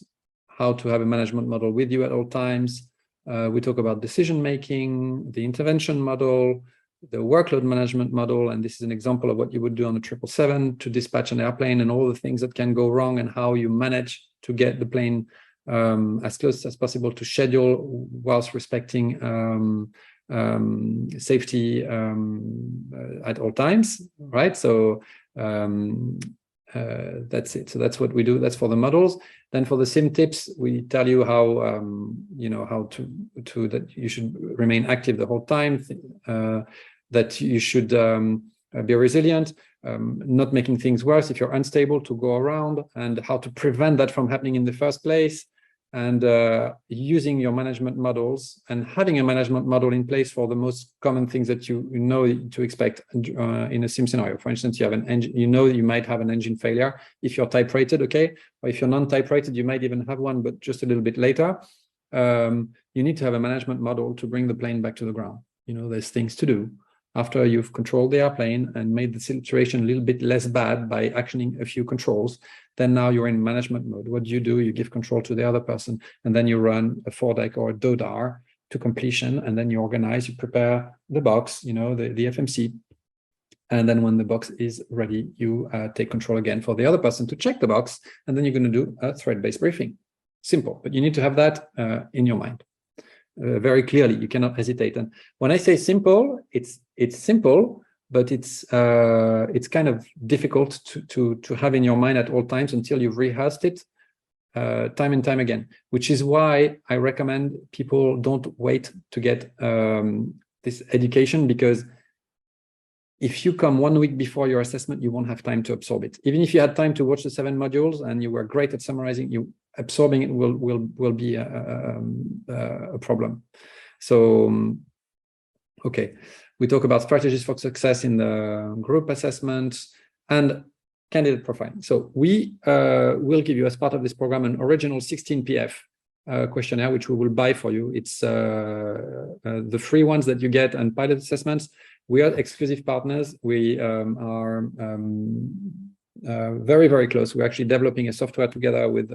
Speaker 1: how to have a management model with you at all times. We talk about decision making, the intervention model, the workload management model, and this is an example of what you would do on a 777 to dispatch an airplane, and all the things that can go wrong, and how you manage to get the plane as close as possible to schedule whilst respecting safety at all times, right? So that's it. So that's what we do. That's for the models. Then for the sim tips, we tell you how how to that you should remain active the whole time, that you should be resilient, not making things worse if you're unstable, to go around, and how to prevent that from happening in the first place. and using your management models and having a management model in place for the most common things that you know to expect in a sim scenario. For instance, you have an engine, you know you might have an engine failure if you're type rated, okay, or if you're non-type rated, you might even have one, but just a little bit later. You need to have a management model to bring the plane back to the ground. You know, there's things to do after you've controlled the airplane and made the situation a little bit less bad by actioning a few controls. Then now you're in management mode. What do? You give control to the other person, and then you run a foredeck or a DODAR to completion, and then you organize, you prepare the box, you know, the FMC. And then when the box is ready, you take control again for the other person to check the box, and then you're going to do a thread-based briefing. Simple, but you need to have that in your mind very clearly. You cannot hesitate. And when I say simple, it's simple, but it's kind of difficult to have in your mind at all times until you've rehearsed it time and time again, which is why I recommend people don't wait to get this education, because if you come 1 week before your assessment, you won't have time to absorb it. Even if you had time to watch the 7 modules and you were great at summarizing, absorbing it will be a problem. So, okay, we talk about strategies for success in the group assessment and candidate profiling. So we will give you, as part of this program, an original 16 PF questionnaire, which we will buy for you. It's the free ones that you get and pilot assessments. We are exclusive partners. We are very, very close. We're actually developing a software together with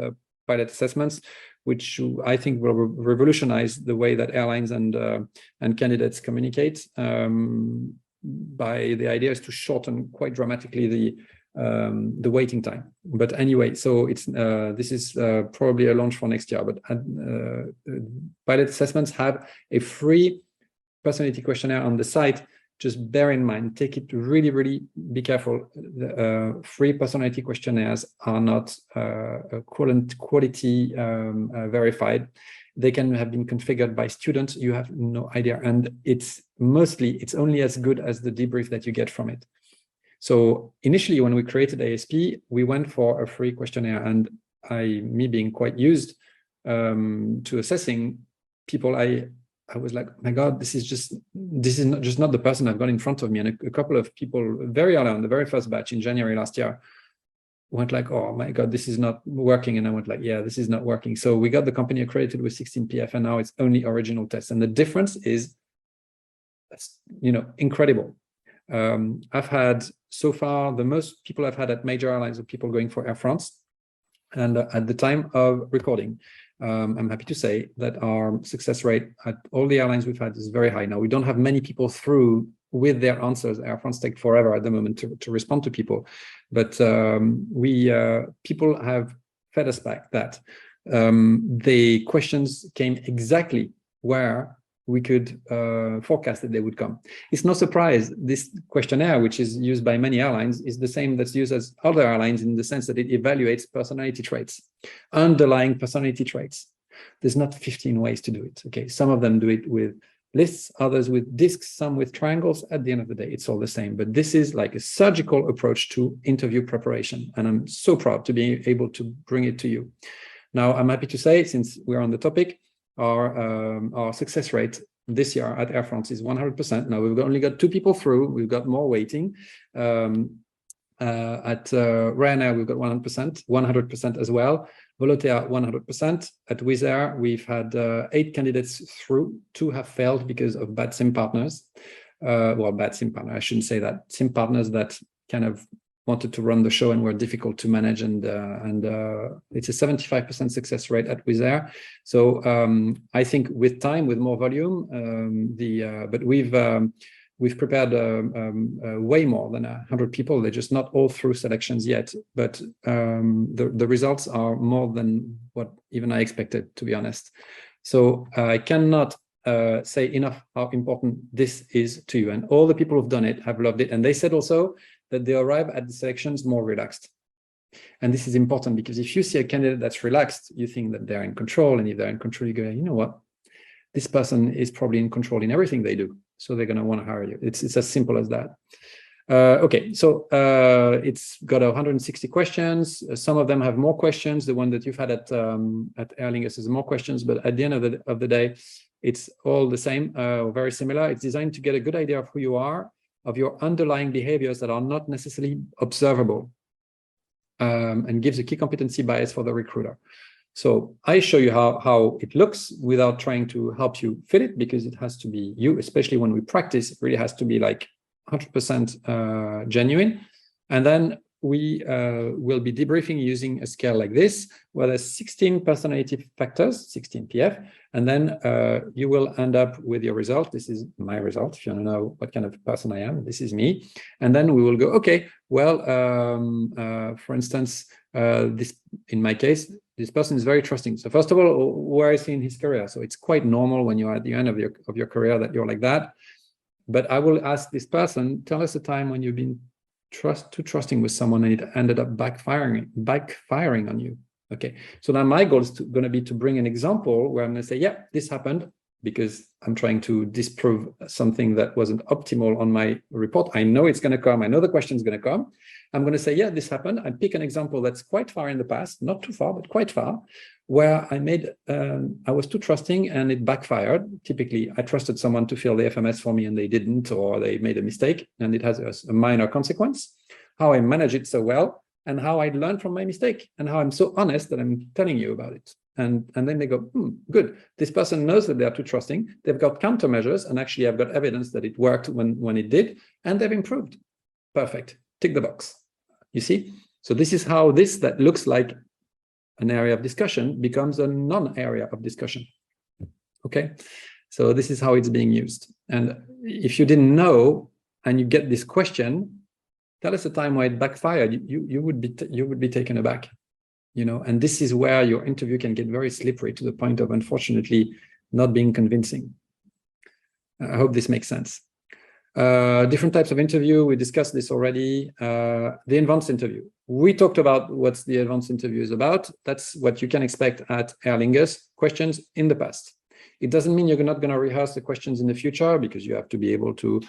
Speaker 1: pilot assessments, which I think will revolutionize the way that airlines and candidates communicate. By the idea is to shorten quite dramatically the waiting time. But anyway, so it's this is probably a launch for next year. But pilot assessments have a free personality questionnaire on the site. Just bear in mind, take it really, really be careful. The free personality questionnaires are not quality verified. They can have been configured by students. You have no idea. And it's only as good as the debrief that you get from it. So initially, when we created ASP, we went for a free questionnaire, and me being quite used to assessing people, I was like, my God, this is not the person I've got in front of me. And a couple of people very early on, the very first batch in January last year, went like, oh my God, this is not working. And I went like, yeah, this is not working. So we got the company accredited with 16 PF, and now it's only original tests. And the difference is, you know, incredible. I've had so far, the most people I've had at major airlines are people going for Air France. And at the time of recording, I'm happy to say that our success rate at all the airlines we've had is very high. Now, we don't have many people through with their answers. Air France take forever at the moment to respond to people. But people have fed us back that the questions came exactly where we could forecast that they would come. It's no surprise this questionnaire, which is used by many airlines, is the same that's used as other airlines in the sense that it evaluates personality traits, underlying personality traits. There's not 15 ways to do it. Okay, some of them do it with lists, others with discs, some with triangles. At the end of the day, it's all the same. But this is like a surgical approach to interview preparation, and I'm so proud to be able to bring it to you. Now, I'm happy to say, since we're on the topic, our success rate this year at Air France is 100%. Now, we've only got 2 people through. We've got more waiting. At Ryanair, we've got 100% as well. Volotea, 100%. At Wizz Air, we've had 8 candidates through. 2 have failed because of bad sim partners. Well, bad sim partner, I shouldn't say that. Sim partners that kind of wanted to run the show and were difficult to manage, and it's a 75% success rate at Wizz Air. So I think with time, with more volume, but we've prepared way more than 100 people. They're just not all through selections yet, but the results are more than what even I expected, to be honest. So I cannot say enough how important this is to you, and all the people who've done it have loved it. And they said also that they arrive at the selections more relaxed. And this is important, because if you see a candidate that's relaxed, you think that they're in control. And if they're in control, you go, you know what? This person is probably in control in everything they do. So they're going to want to hire you. It's as simple as that. Okay, so it's got 160 questions. Some of them have more questions. The one that you've had at Aer Lingus is more questions, but at the end of the day, it's all the same, very similar. It's designed to get a good idea of who you are, of your underlying behaviors that are not necessarily observable, and gives a key competency bias for the recruiter. So I show you how it looks without trying to help you fit it, because it has to be you, especially when we practice, it really has to be like 100% genuine. And then we will be debriefing using a scale like this, where there's 16 personality factors, 16 PF, and then you will end up with your result. This is my result. If you want to know what kind of person I am, this is me. And then we will go, okay, well, for instance, this, in my case, this person is very trusting. So first of all, where is he in his career? So it's quite normal when you're at the end of your career that you're like that. But I will ask this person, tell us a time when you've been too trusting with someone and it ended up backfiring on you. Okay, so now my goal is going to be to bring an example where I'm going to say, yeah, this happened, because I'm trying to disprove something that wasn't optimal on my report. I know it's going to come. I know the question is going to come. I'm going to say, yeah, this happened. I pick an example that's quite far in the past, not too far, but quite far, where I was too trusting and it backfired. Typically, I trusted someone to fill the FMS for me and they didn't, or they made a mistake and it has a minor consequence. How I manage it so well, and how I learn from my mistake, and how I'm so honest that I'm telling you about it. And then they go, good. This person knows that they are too trusting. They've got countermeasures, and actually I've got evidence that it worked when it did, and they've improved. Perfect. Tick the box. You see? So this is how this that looks like an area of discussion becomes a non-area of discussion. Okay? So this is how it's being used. And if you didn't know and you get this question, tell us a time where it backfired, you would be taken aback. You know, and this is where your interview can get very slippery to the point of, unfortunately, not being convincing. I hope this makes sense. Different types of interview, we discussed this already. The advanced interview. We talked about what the advanced interview is about. That's what you can expect at Aer Lingus, questions in the past. It doesn't mean you're not going to rehearse the questions in the future, because you have to be able to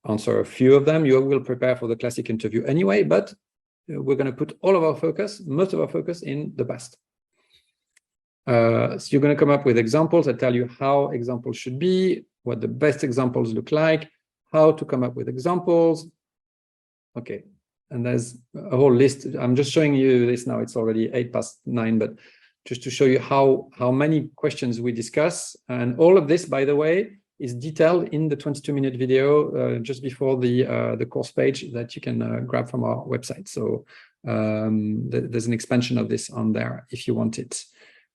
Speaker 1: answer a few of them. You will prepare for the classic interview anyway, but we're going to put all of our focus, most of our focus, in the past. So you're going to come up with examples that tell you how examples should be, what the best examples look like, how to come up with examples. Okay, and there's a whole list. I'm just showing you this now. It's already 9:08, but just to show you how many questions we discuss. And all of this, by the way, is detailed in the 22-minute video just before the course page that you can grab from our website. So there's an expansion of this on there if you want it.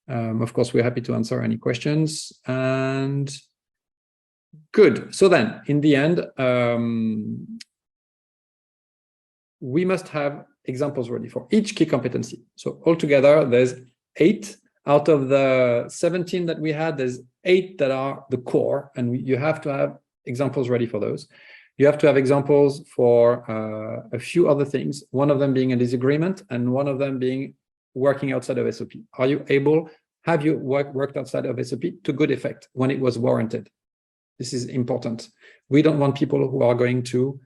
Speaker 1: Of course, we're happy to answer any questions. And good. So then, in the end, we must have examples ready for each key competency. So altogether, there's 8. Out of the 17 that we had, there's 8 that are the core, and you have to have examples ready for those. You have to have examples for a few other things, one of them being a disagreement, and one of them being working outside of SOP. Have you worked outside of SOP to good effect when it was warranted? This is important. We don't want people who are going to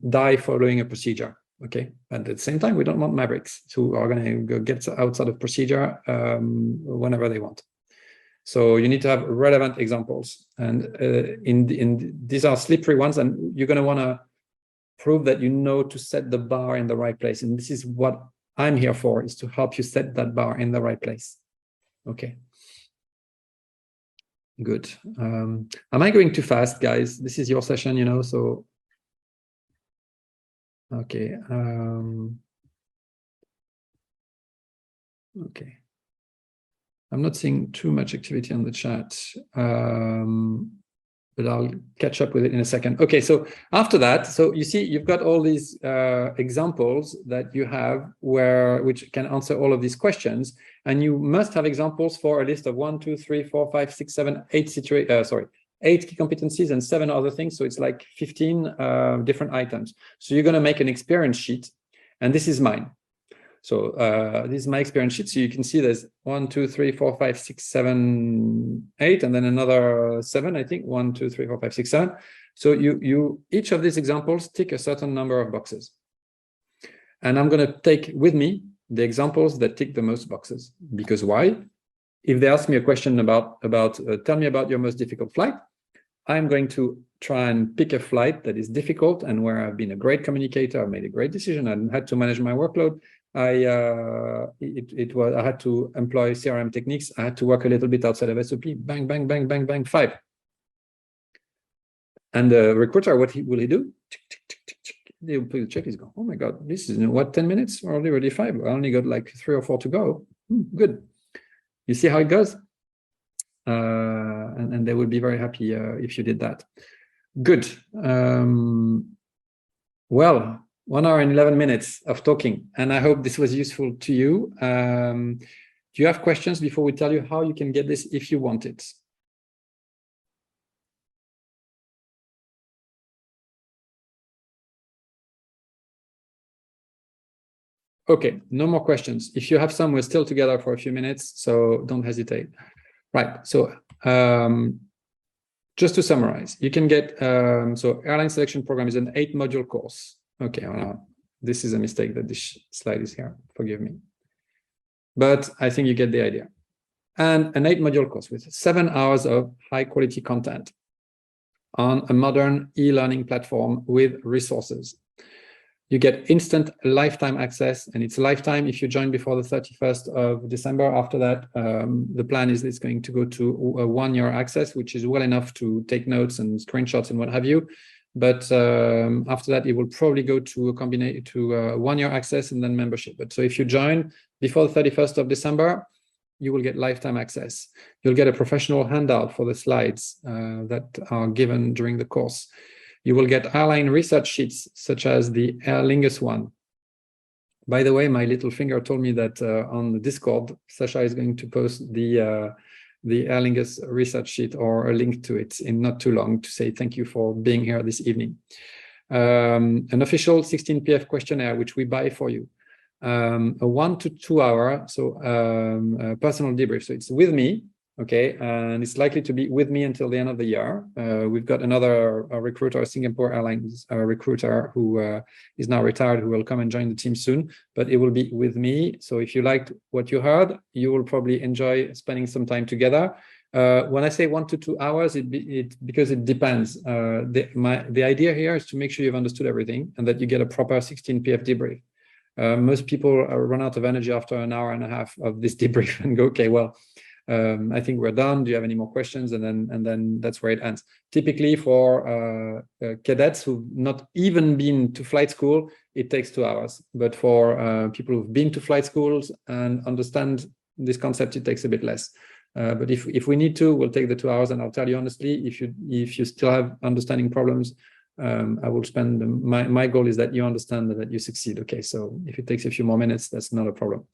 Speaker 1: die following a procedure. Okay, and at the same time, we don't want mavericks who are going to go get outside of procedure whenever they want. So you need to have relevant examples, and these are slippery ones, and you're going to want to prove that you know to set the bar in the right place. And this is what I'm here for, is to help you set that bar in the right place. Okay. Good. Am I going too fast, guys? This is your session, you know, so. Okay. Okay. I'm not seeing too much activity on the chat, but I'll catch up with it in a second. Okay, so after that, so you see, you've got all these examples that you have which can answer all of these questions, and you must have examples for a list of 1, 2, 3, 4, 5, 6, 7, 8 8 key competencies and 7 other things. So it's like 15 different items. So you're going to make an experience sheet, and this is mine. So this is my experience sheet. So you can see there's 1, 2, 3, 4, 5, 6, 7, 8, and then another 7, I think. 1, 2, 3, 4, 5, 6, 7. So each of these examples tick a certain number of boxes. And I'm going to take with me the examples that tick the most boxes. Because why? If they ask me a question about tell me about your most difficult flight, I'm going to try and pick a flight that is difficult and where I've been a great communicator, I made a great decision, I had to manage my workload. I had to employ CRM techniques. I had to work a little bit outside of SOP. Bang, bang, bang, bang, bang, 5. And the recruiter, what will he do? He'll put the check. He's going, oh my God, this is what, 10 minutes? Already 5. I only got like 3 or 4 to go. Good. You see how it goes? And they would be very happy if you did that. Good. Well, 1 hour and 11 minutes of talking, and I hope this was useful to you. Do you have questions before we tell you how you can get this if you want it? Okay, no more questions. If you have some, we're still together for a few minutes, so don't hesitate. Right, so just to summarize, you can get, so Airline Selection Program is an 8-module course. Okay, well, this is a mistake that this slide is here, forgive me. But I think you get the idea. And an 8-module course with 7 hours of high-quality content on a modern e-learning platform with resources. You get instant lifetime access, and it's lifetime if you join before the 31st of December. After that, the plan is it's going to go to a 1-year access, which is well enough to take notes and screenshots and what have you. But after that, it will probably go to a combination to 1-year access and then membership. But so if you join before the 31st of December, you will get lifetime access. You'll get a professional handout for the slides that are given during the course. You will get airline research sheets, such as the Aer Lingus one. By the way, my little finger told me that on the Discord, Sasha is going to post the Aer Lingus research sheet or a link to it in not too long to say thank you for being here this evening. An official 16 PF questionnaire, which we buy for you. A 1 to 2 hour, personal debrief. So it's with me. Okay, and it's likely to be with me until the end of the year. We've got another recruiter, a Singapore Airlines recruiter who is now retired, who will come and join the team soon, but it will be with me. So if you liked what you heard, you will probably enjoy spending some time together. When I say 1 to 2 hours, because it depends. The idea here is to make sure you've understood everything and that you get a proper 16 PF debrief. Most people run out of energy after an hour and a half of this debrief and go, okay, well, I think we're done. Do you have any more questions? And then that's where it ends. Typically for cadets who've not even been to flight school, it takes 2 hours. But for people who've been to flight schools and understand this concept, it takes a bit less. But if we need to, we'll take the 2 hours. And I'll tell you honestly, if you still have understanding problems, I will spend my goal is that you understand that you succeed. Okay, so if it takes a few more minutes, that's not a problem.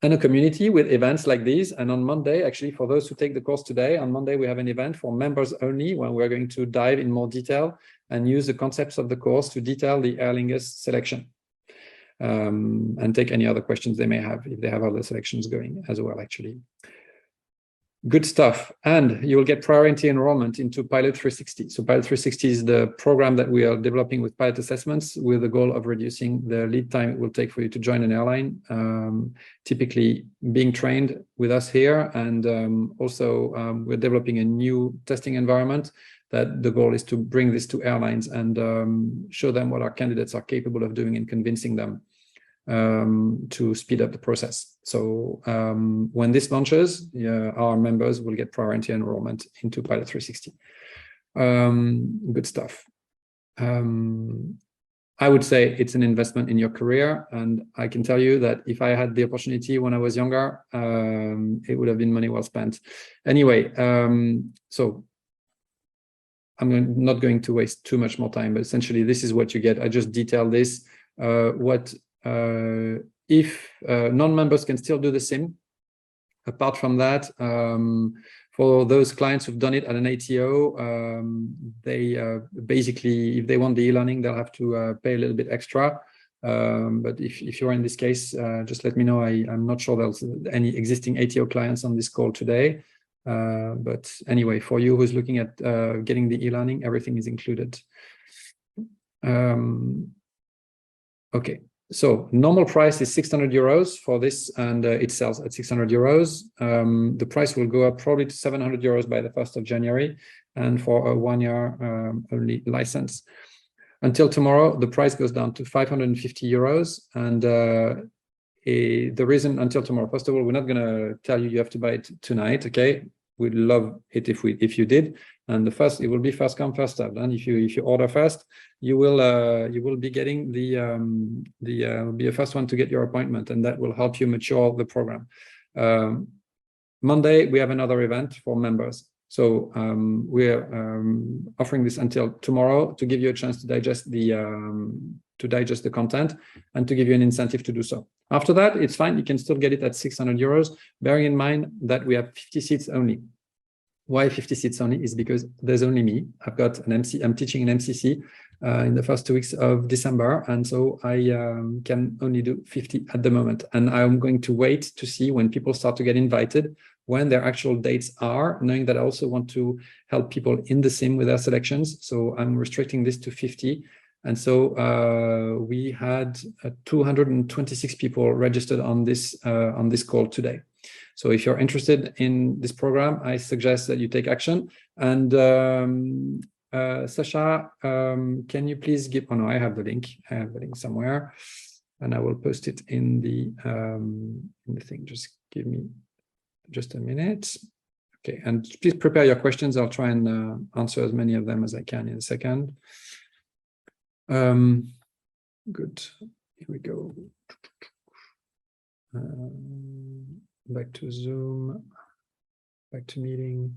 Speaker 1: And a community with events like these. And on Monday, actually, for those who take the course today, on Monday, we have an event for members only, where we're going to dive in more detail and use the concepts of the course to detail the Aer Lingus selection and take any other questions they may have, if they have other selections going as well, actually. Good stuff. And you will get priority enrollment into Pilot 360. So Pilot 360 is the program that we are developing with pilot assessments with the goal of reducing the lead time it will take for you to join an airline. Typically being trained with us here. And also we're developing a new testing environment that the goal is to bring this to airlines and show them what our candidates are capable of doing and convincing them to speed up the process. So when this launches, our members will get priority enrollment into Pilot 360. Good stuff. I would say it's an investment in your career, and I can tell you that if I had the opportunity when I was younger, it would have been money well spent. Anyway, so I'm not going to waste too much more time, but essentially this is what you get. I just detailed this. If non-members can still do the sim. Apart from that, for those clients who've done it at an ATO, they basically, if they want the e-learning, they'll have to pay a little bit extra. But if you're in this case, just let me know. I'm not sure there's any existing ATO clients on this call today. But anyway, for you who's looking at getting the e-learning, everything is included. Okay, so normal price is 600 euros for this, and it sells at 600 euros. The price will go up probably to 700 euros by the 1st of January, and for a 1-year only license. Until tomorrow, the price goes down to 550 euros. And the reason until tomorrow, first of all, we're not going to tell you have to buy it tonight, okay? We'd love it if you did. And it will be first come, first served. And if you order first, you will be getting be the first one to get your appointment, and that will help you mature the program. Monday we have another event for members, so we're offering this until tomorrow to give you a chance to digest the content and to give you an incentive to do so. After that, it's fine. You can still get it at 600 euros, bearing in mind that we have 50 seats only. Why 50 seats only is because there's only me. I've got an MC. I'm teaching an MCC in the first 2 weeks of December, and so I can only do 50 at the moment. And I'm going to wait to see when people start to get invited, when their actual dates are, knowing that I also want to help people in the sim with their selections. So I'm restricting this to 50. And so we had 226 people registered on this call today. So if you're interested in this program, I suggest that you take action. And Sasha, can you please give? Oh no, I have the link. I have the link somewhere, and I will post it in the thing. Just give me just a minute. Okay, and please prepare your questions. I'll try and answer as many of them as I can in a second. Good. Here we go. Back to Zoom, back to meeting.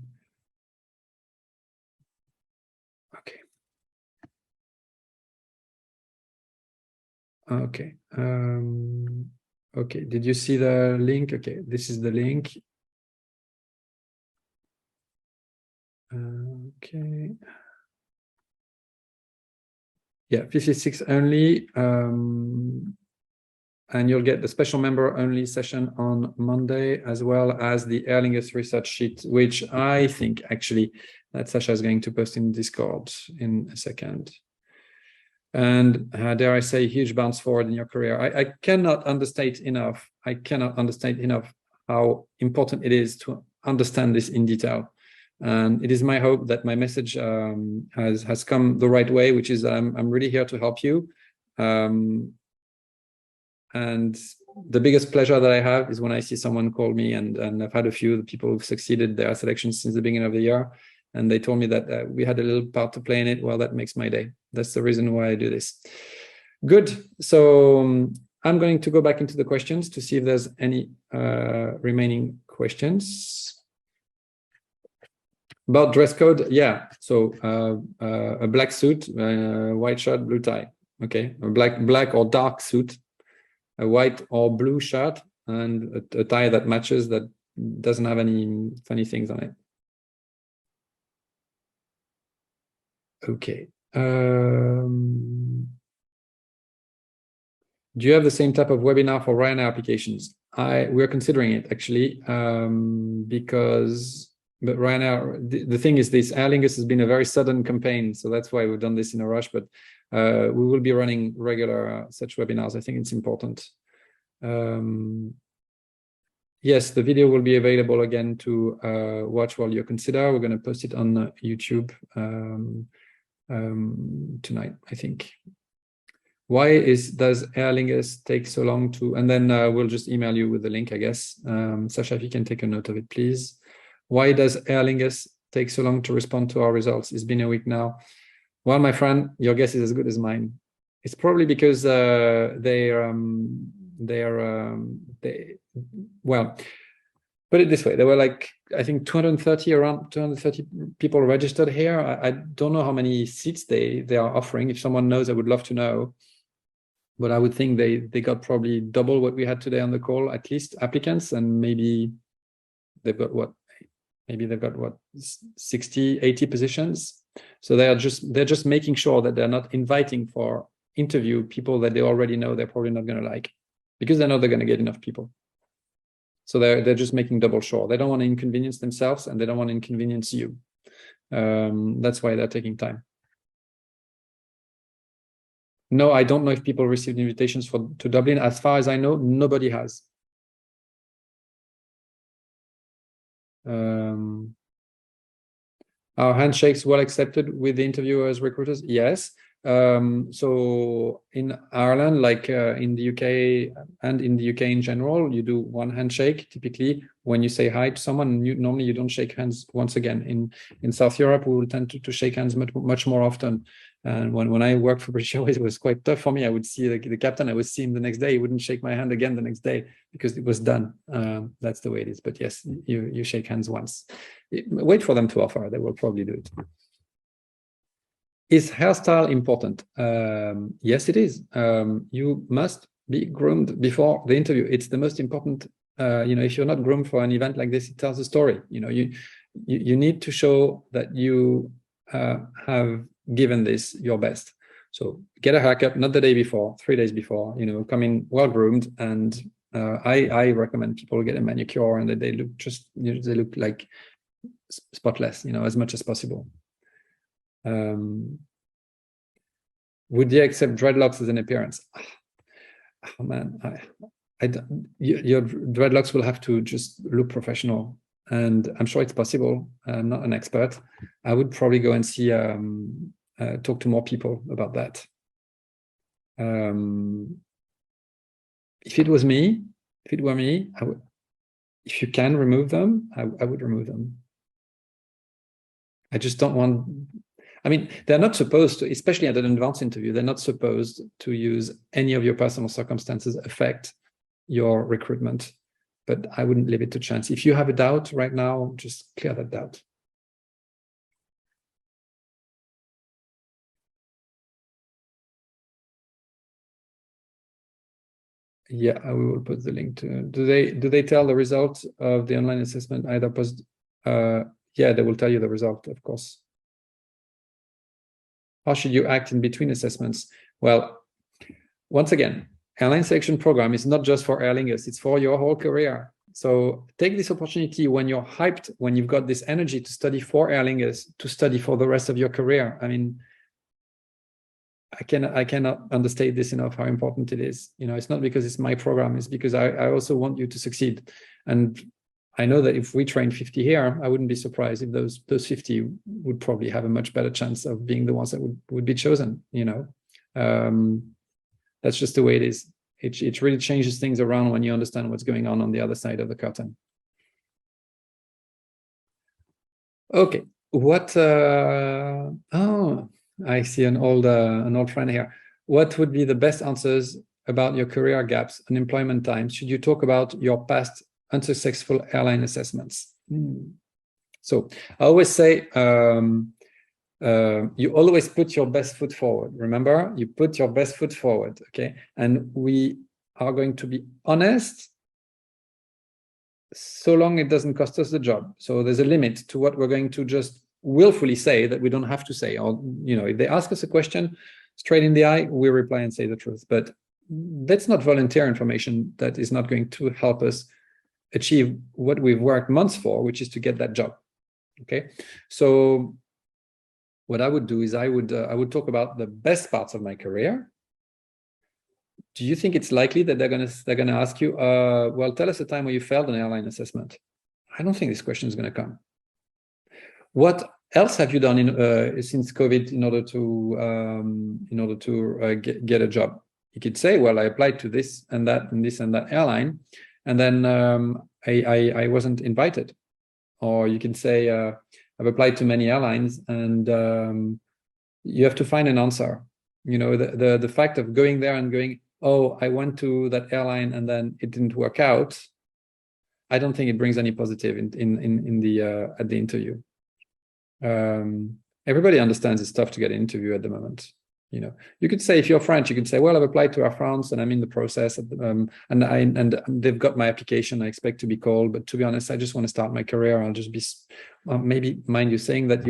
Speaker 1: Okay. Okay. Okay. Did you see the link? Okay, this is the link. Okay. Yeah, 56 only. And you'll get the special member only session on Monday, as well as the Aer Lingus research sheet, which I think actually that Sasha is going to post in Discord in a second. And dare I say, huge bounce forward in your career. I cannot understate enough. I cannot understate enough how important it is to understand this in detail. And it is my hope that my message has come the right way, which is I'm really here to help you. And the biggest pleasure that I have is when I see someone call me, and I've had a few people who've succeeded their selections since the beginning of the year, and they told me that we had a little part to play in it. Well, that makes my day. That's the reason why I do this. Good. So I'm going to go back into the questions to see if there's any remaining questions. About dress code, yeah. So a black suit, white shirt, blue tie. Okay, a black or dark suit, a white or blue shirt, and a tie that matches, that doesn't have any funny things on it. Okay. Do you have the same type of webinar for Ryanair applications? We're considering it actually, but Ryanair, the thing is, this Aer Lingus has been a very sudden campaign, so that's why we've done this in a rush. But we will be running regular such webinars. I think it's important. Yes, the video will be available again to watch while you consider. We're going to post it on YouTube tonight, I think. Why does Aer Lingus take so long to? And then we'll just email you with the link, I guess. Sasha, if you can take a note of it, please. Why does Aer Lingus take so long to respond to our results? It's been a week now. Well, my friend, your guess is as good as mine. It's probably because well, put it this way, there were like, I think around 230 people registered here. I don't know how many seats they are offering. If someone knows, I would love to know. But I would think they got probably double what we had today on the call, at least applicants, and maybe they've got what? Maybe they've got what, 60, 80 positions. So they're just making sure that they're not inviting for interview people that they already know they're probably not going to like, because they know they're going to get enough people. So they're just making double sure. They don't want to inconvenience themselves and they don't want to inconvenience you. That's why they're taking time. No, I don't know if people received invitations to Dublin. As far as I know, nobody has. Are handshakes well accepted with the interviewers, recruiters? Yes. So in Ireland, like in the UK and in the UK in general, you do one handshake typically when you say hi to someone. Normally you don't shake hands once again. In South Europe, we will tend to shake hands much more often. And when I worked for British Airways, it was quite tough for me. I would see the captain, I would see him the next day. He wouldn't shake my hand again the next day because it was done. That's the way it is. But yes, you shake hands once. Wait for them to offer. They will probably do it. Is hairstyle important? Yes, it is. You must be groomed before the interview. It's the most important. If you're not groomed for an event like this, it tells a story. You need to show that you have given this your best. So get a haircut, not the day before, 3 days before. Come in well groomed, and I recommend people get a manicure and that they look they look like spotless, as much as possible. Would you accept dreadlocks as an appearance? Oh man, your dreadlocks will have to just look professional, and I'm sure it's possible. I'm not an expert. I would probably go and see, talk to more people about that. If it were me, I would. If you can remove them, I would remove them. I just don't want. I mean, they're not supposed to, especially at an advanced interview, they're not supposed to use any of your personal circumstances affect your recruitment, but I wouldn't leave it to chance. If you have a doubt right now, just clear that doubt. Yeah, I will put the link to. Do they tell the result of the online assessment either positive? Yeah, they will tell you the result, of course. How should you act in between assessments? Well, once again, Airline Selection Programme is not just for Aer Lingus, it's for your whole career. So take this opportunity when you're hyped, when you've got this energy to study for Aer Lingus, to study for the rest of your career. I mean, I cannot understate this enough, how important it is. It's not because it's my program, it's because I also want you to succeed. And I know that if we train 50 here, I wouldn't be surprised if those 50 would probably have a much better chance of being the ones that would be chosen. That's just the way it is. It really changes things around when you understand what's going on the other side of the curtain. Okay, what? Oh, I see an old friend here. What would be the best answers about your career gaps and employment time? Should you talk about your past unsuccessful airline assessments? So I always say, you always put your best foot forward. Remember, you put your best foot forward, okay? And we are going to be honest so long it doesn't cost us the job. So there's a limit to what we're going to just willfully say that we don't have to say. Or, if they ask us a question straight in the eye, we reply and say the truth. But that's not volunteer information that is not going to help us achieve what we've worked months for, which is to get that job. Okay, so what I would do is I would talk about the best parts of my career. Do you think it's likely that they're gonna ask you, well, tell us a time where you failed an airline assessment? I don't think this question is going to come. What else have you done since COVID in order to get a job? You could say, well, I applied to this and that and this and that airline, and then I wasn't invited. Or you can say, I've applied to many airlines, and you have to find an answer. The fact of going there and going, oh, I went to that airline and then it didn't work out, I don't think it brings any positive at the interview. Everybody understands it's tough to get an interview at the moment. You could say, if you're French, you could say, well, I've applied to Air France and I'm in the process, and they've got my application. I expect to be called, but to be honest, I just want to start my career. I'll just be, maybe mind you saying that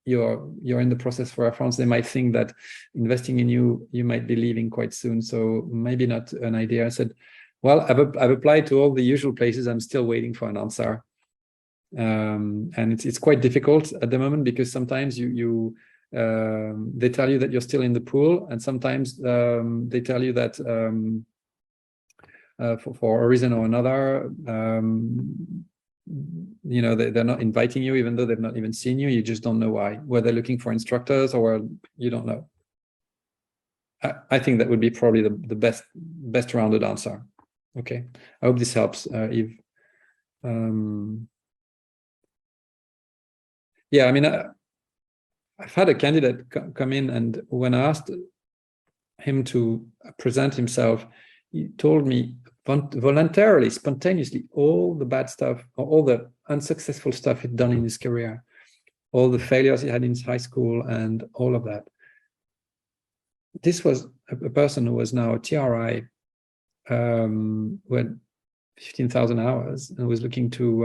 Speaker 1: you're in the process for Air France. They might think that investing in you might be leaving quite soon, so maybe not an idea. I said, Well, I've applied to all the usual places. I'm still waiting for an answer. And it's quite difficult at the moment because sometimes they tell you that you're still in the pool, and sometimes they tell you that for a reason or another, they're not inviting you, even though they've not even seen you. You just don't know why. Whether they're looking for instructors or you don't know. I think that would be probably the best rounded answer. Okay, I hope this helps, Yves. Yeah, I mean, I've had a candidate come in, and when I asked him to present himself, he told me voluntarily, spontaneously, all the bad stuff, or all the unsuccessful stuff he'd done in his career, all the failures he had in his high school, and all of that. This was a person who was now a TRI, who had 15,000 hours and was looking to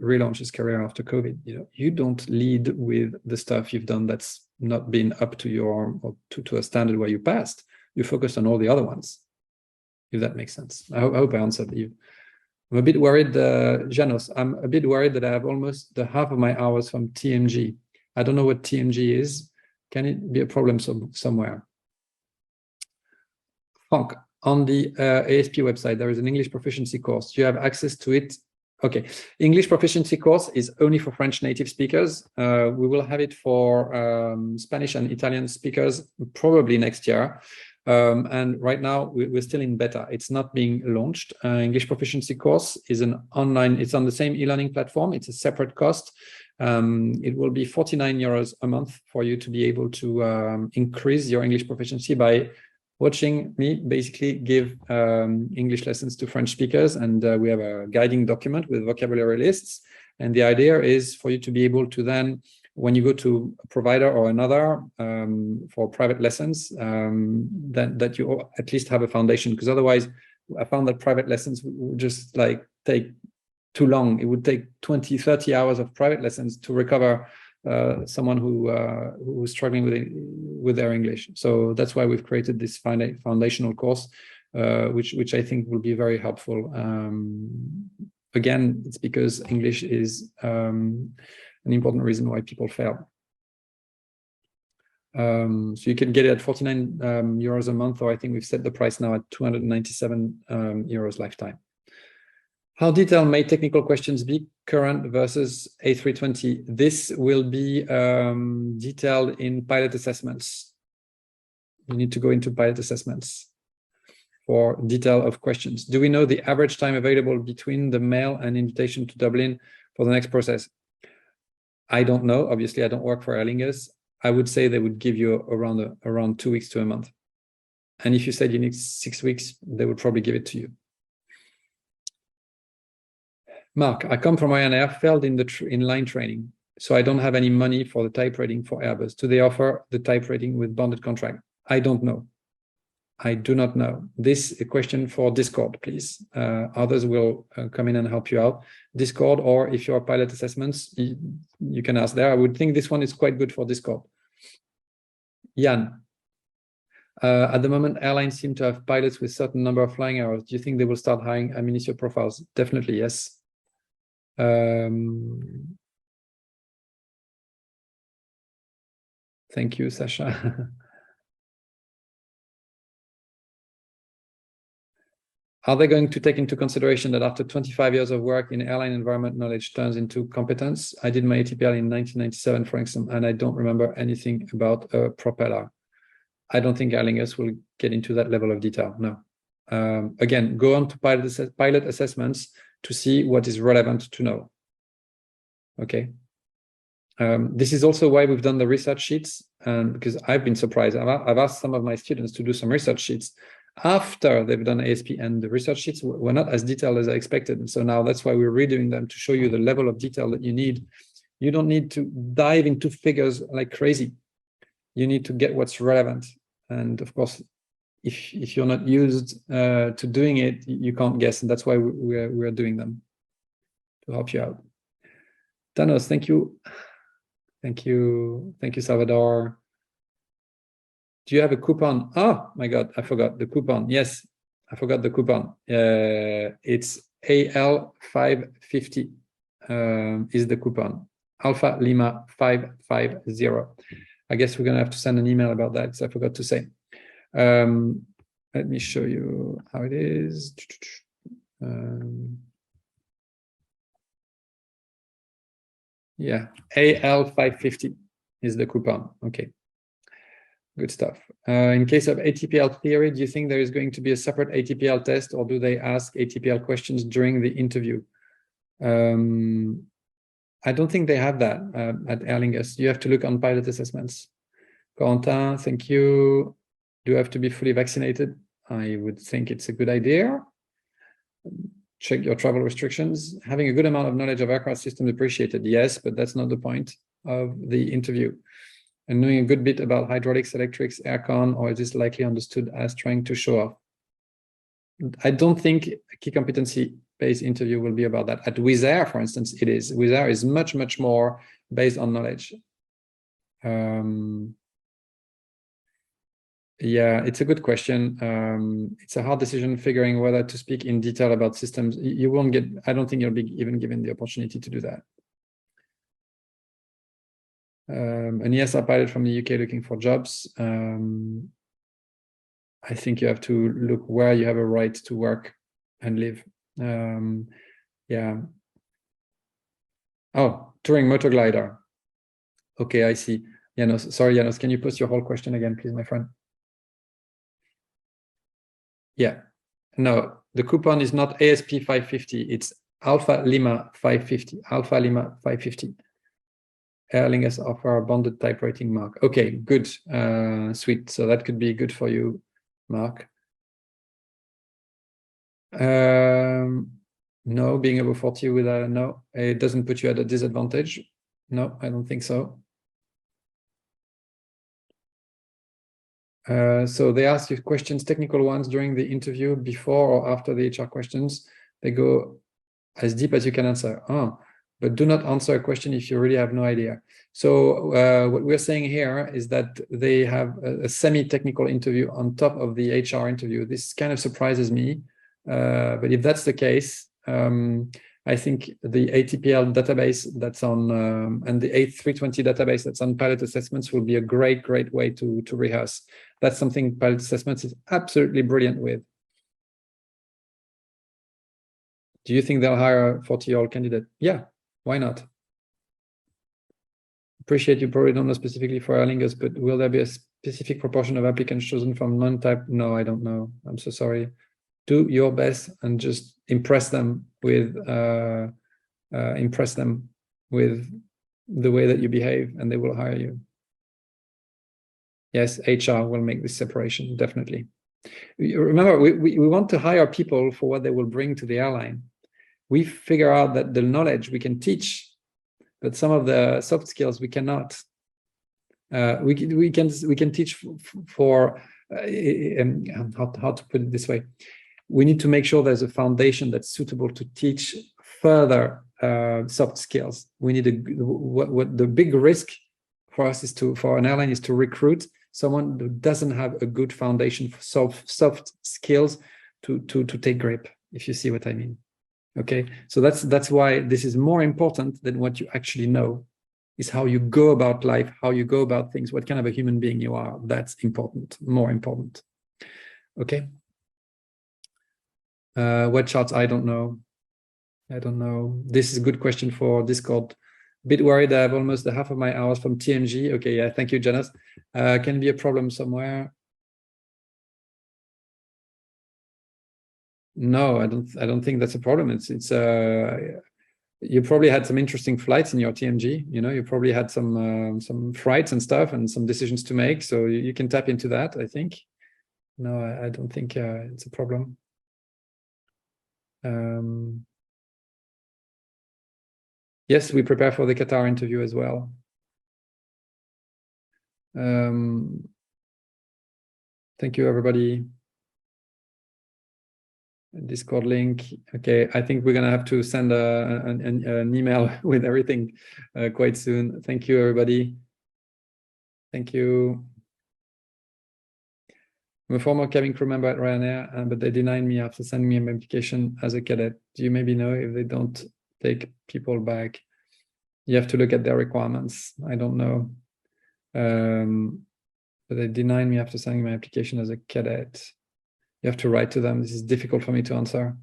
Speaker 1: relaunch his career after COVID. You don't lead with the stuff you've done that's not been up to to a standard where you passed. You focus on all the other ones, if that makes sense. I hope I answered you. I'm a bit worried, Janos. I'm a bit worried that I have almost the half of my hours from TMG. I don't know what TMG is. Can it be a problem somewhere? Frank, on the ASP website, there is an English proficiency course. Do you have access to it? Okay, English proficiency course is only for French native speakers. We will have it for Spanish and Italian speakers probably next year. And right now we're still in beta. It's not being launched. English proficiency course is an online, it's on the same e-learning platform. It's a separate cost. It will be 49 euros a month for you to be able to increase your English proficiency by watching me basically give English lessons to French speakers. And we have a guiding document with vocabulary lists. And the idea is for you to be able to then, when you go to a provider or another for private lessons, that you at least have a foundation. Because otherwise, I found that private lessons would just like take too long. It would take 20, 30 hours of private lessons to recover someone who was struggling with their English. So that's why we've created this foundational course, which I think will be very helpful. Again, it's because English is an important reason why people fail. So you can get it at 49 euros a month, or I think we've set the price now at 297 euros lifetime. How detailed may technical questions be, current versus A320? This will be detailed in pilot assessments. You need to go into pilot assessments for detail of questions. Do we know the average time available between the mail and invitation to Dublin for the next process? I don't know. Obviously, I don't work for Aer Lingus. I would say they would give you around 2 weeks to a month. And if you said you need 6 weeks, they would probably give it to you. Mark, I come from Ryanair, failed in line training, so I don't have any money for the type rating for Airbus. Do they offer the type rating with bonded contract? I don't know. I do not know. This is a question for Discord, please. Others will come in and help you out. Discord, or if you're pilot assessments, you can ask there. I would think this one is quite good for Discord. Jan, at the moment, airlines seem to have pilots with certain number of flying hours. Do you think they will start hiring administrative profiles? Definitely, yes. Thank you, Sasha. Are they going to take into consideration that after 25 years of work in airline environment, knowledge turns into competence? I did my ATPL in 1997, for example, and I don't remember anything about a propeller. I don't think Aer Lingus will get into that level of detail, no. Again, go on to pilot assessments to see what is relevant to know. Okay. This is also why we've done the research sheets, because I've been surprised. I've asked some of my students to do some research sheets after they've done ASP, and the research sheets were not as detailed as I expected. And so now that's why we're redoing them to show you the level of detail that you need. You don't need to dive into figures like crazy. You need to get what's relevant. And of course, if you're not used to doing it, you can't guess. And that's why we're doing them to help you out. Thanos, thank you. Thank you. Thank you, Salvador. Do you have a coupon? Oh my God, I forgot the coupon. Yes, I forgot the coupon. It's AL550 is the coupon. Alpha Lima 550. I guess we're going to have to send an email about that because I forgot to say. Let me show you how it is. Yeah, AL550 is the coupon. Okay, good stuff. In case of ATPL theory, do you think there is going to be a separate ATPL test, or do they ask ATPL questions during the interview? I don't think they have that at Aer Lingus. You have to look on pilot assessments. Corentin, thank you. Do you have to be fully vaccinated? I would think it's a good idea. Check your travel restrictions. Having a good amount of knowledge of aircraft systems appreciated. Yes, but that's not the point of the interview. And knowing a good bit about hydraulics, electrics, aircon, or is this likely understood as trying to show off? I don't think a key competency-based interview will be about that. At Wizz Air, for instance, it is. Wizz Air is much, much more based on knowledge. Yeah, it's a good question. It's a hard decision figuring whether to speak in detail about systems. You won't get, I don't think you'll be even given the opportunity to do that. And yes, I pilot from the UK looking for jobs. I think you have to look where you have a right to work and live. Yeah. Oh, touring motor glider. Okay, I see. Janos, sorry, Janos, can you post your whole question again, please, my friend? Yeah, no, the coupon is not ASP 550. It's Alpha Lima 550. Alpha Lima 550. Aer Lingus offer a bonded type rating, Mark. Okay, good, sweet. So that could be good for you, Mark. No, being over 40 with a no, it doesn't put you at a disadvantage. No, I don't think so. So they ask you questions, technical ones during the interview, before or after the HR questions. They go as deep as you can answer. But do not answer a question if you really have no idea. So what we're saying here is that they have a semi-technical interview on top of the HR interview. This kind of surprises me. But if that's the case, I think the ATPL database that's on and the A320 database that's on pilot assessments will be a great way to rehearse. That's something pilot assessments is absolutely brilliant with. Do you think they'll hire a 40-year-old candidate? Yeah, why not? Appreciate you probably don't know specifically for Aer Lingus, but will there be a specific proportion of applicants chosen from non-type? No, I don't know. I'm so sorry. Do your best and just impress them with the way that you behave, and they will hire you. Yes, HR will make this separation, definitely. Remember, we want to hire people for what they will bring to the airline. We figure out that the knowledge we can teach, but some of the soft skills we cannot. We can teach for how to put it this way. We need to make sure there's a foundation that's suitable to teach further soft skills. We need what the big risk for us is for an airline is to recruit someone who doesn't have a good foundation for soft skills to take grip, if you see what I mean. Okay, so that's why this is more important than what you actually know, is how you go about life, how you go about things, what kind of a human being you are. That's important, more important. Okay. What charts? I don't know. This is a good question for Discord. Bit worried I have almost the half of my hours from TNG. Okay, yeah, thank you, Janos. Can be a problem somewhere. No, I don't think that's a problem. It's you probably had some interesting flights in your TNG. You probably had some flights and stuff and some decisions to make. So you can tap into that, I think. No, I don't think it's a problem. Yes, we prepare for the Qatar interview as well. Thank you, everybody. Discord link. Okay, I think we're gonna have to send an email with everything quite soon. Thank you, everybody. Thank you. I'm a former cabin crew member at Ryanair, but they denied me after sending me an application as a cadet. Do you maybe know if they don't take people back? You have to look at their requirements. I don't know. But they denied me after sending my application as a cadet. You have to write to them. This is difficult for me to answer.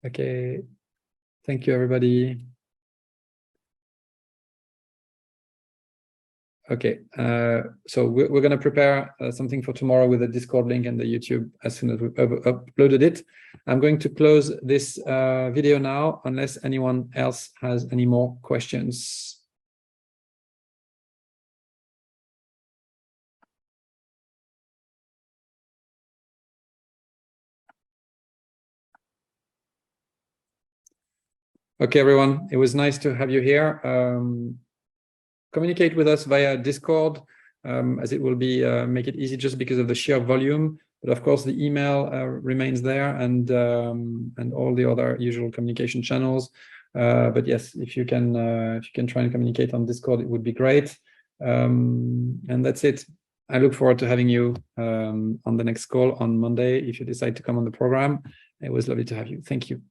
Speaker 1: Okay. Thank you, everybody. Okay, so we're going to prepare something for tomorrow with the Discord link and the YouTube as soon as we've uploaded it. I'm going to close this video now, unless anyone else has any more questions. Okay, everyone, it was nice to have you here. Communicate with us via Discord, as it will be make it easy just because of the sheer volume. But of course, the email remains there, and all the other usual communication channels. But yes, if you can try and communicate on Discord, it would be great. And that's it. I look forward to having you on the next call on Monday if you decide to come on the program. It was lovely to have you. Thank you.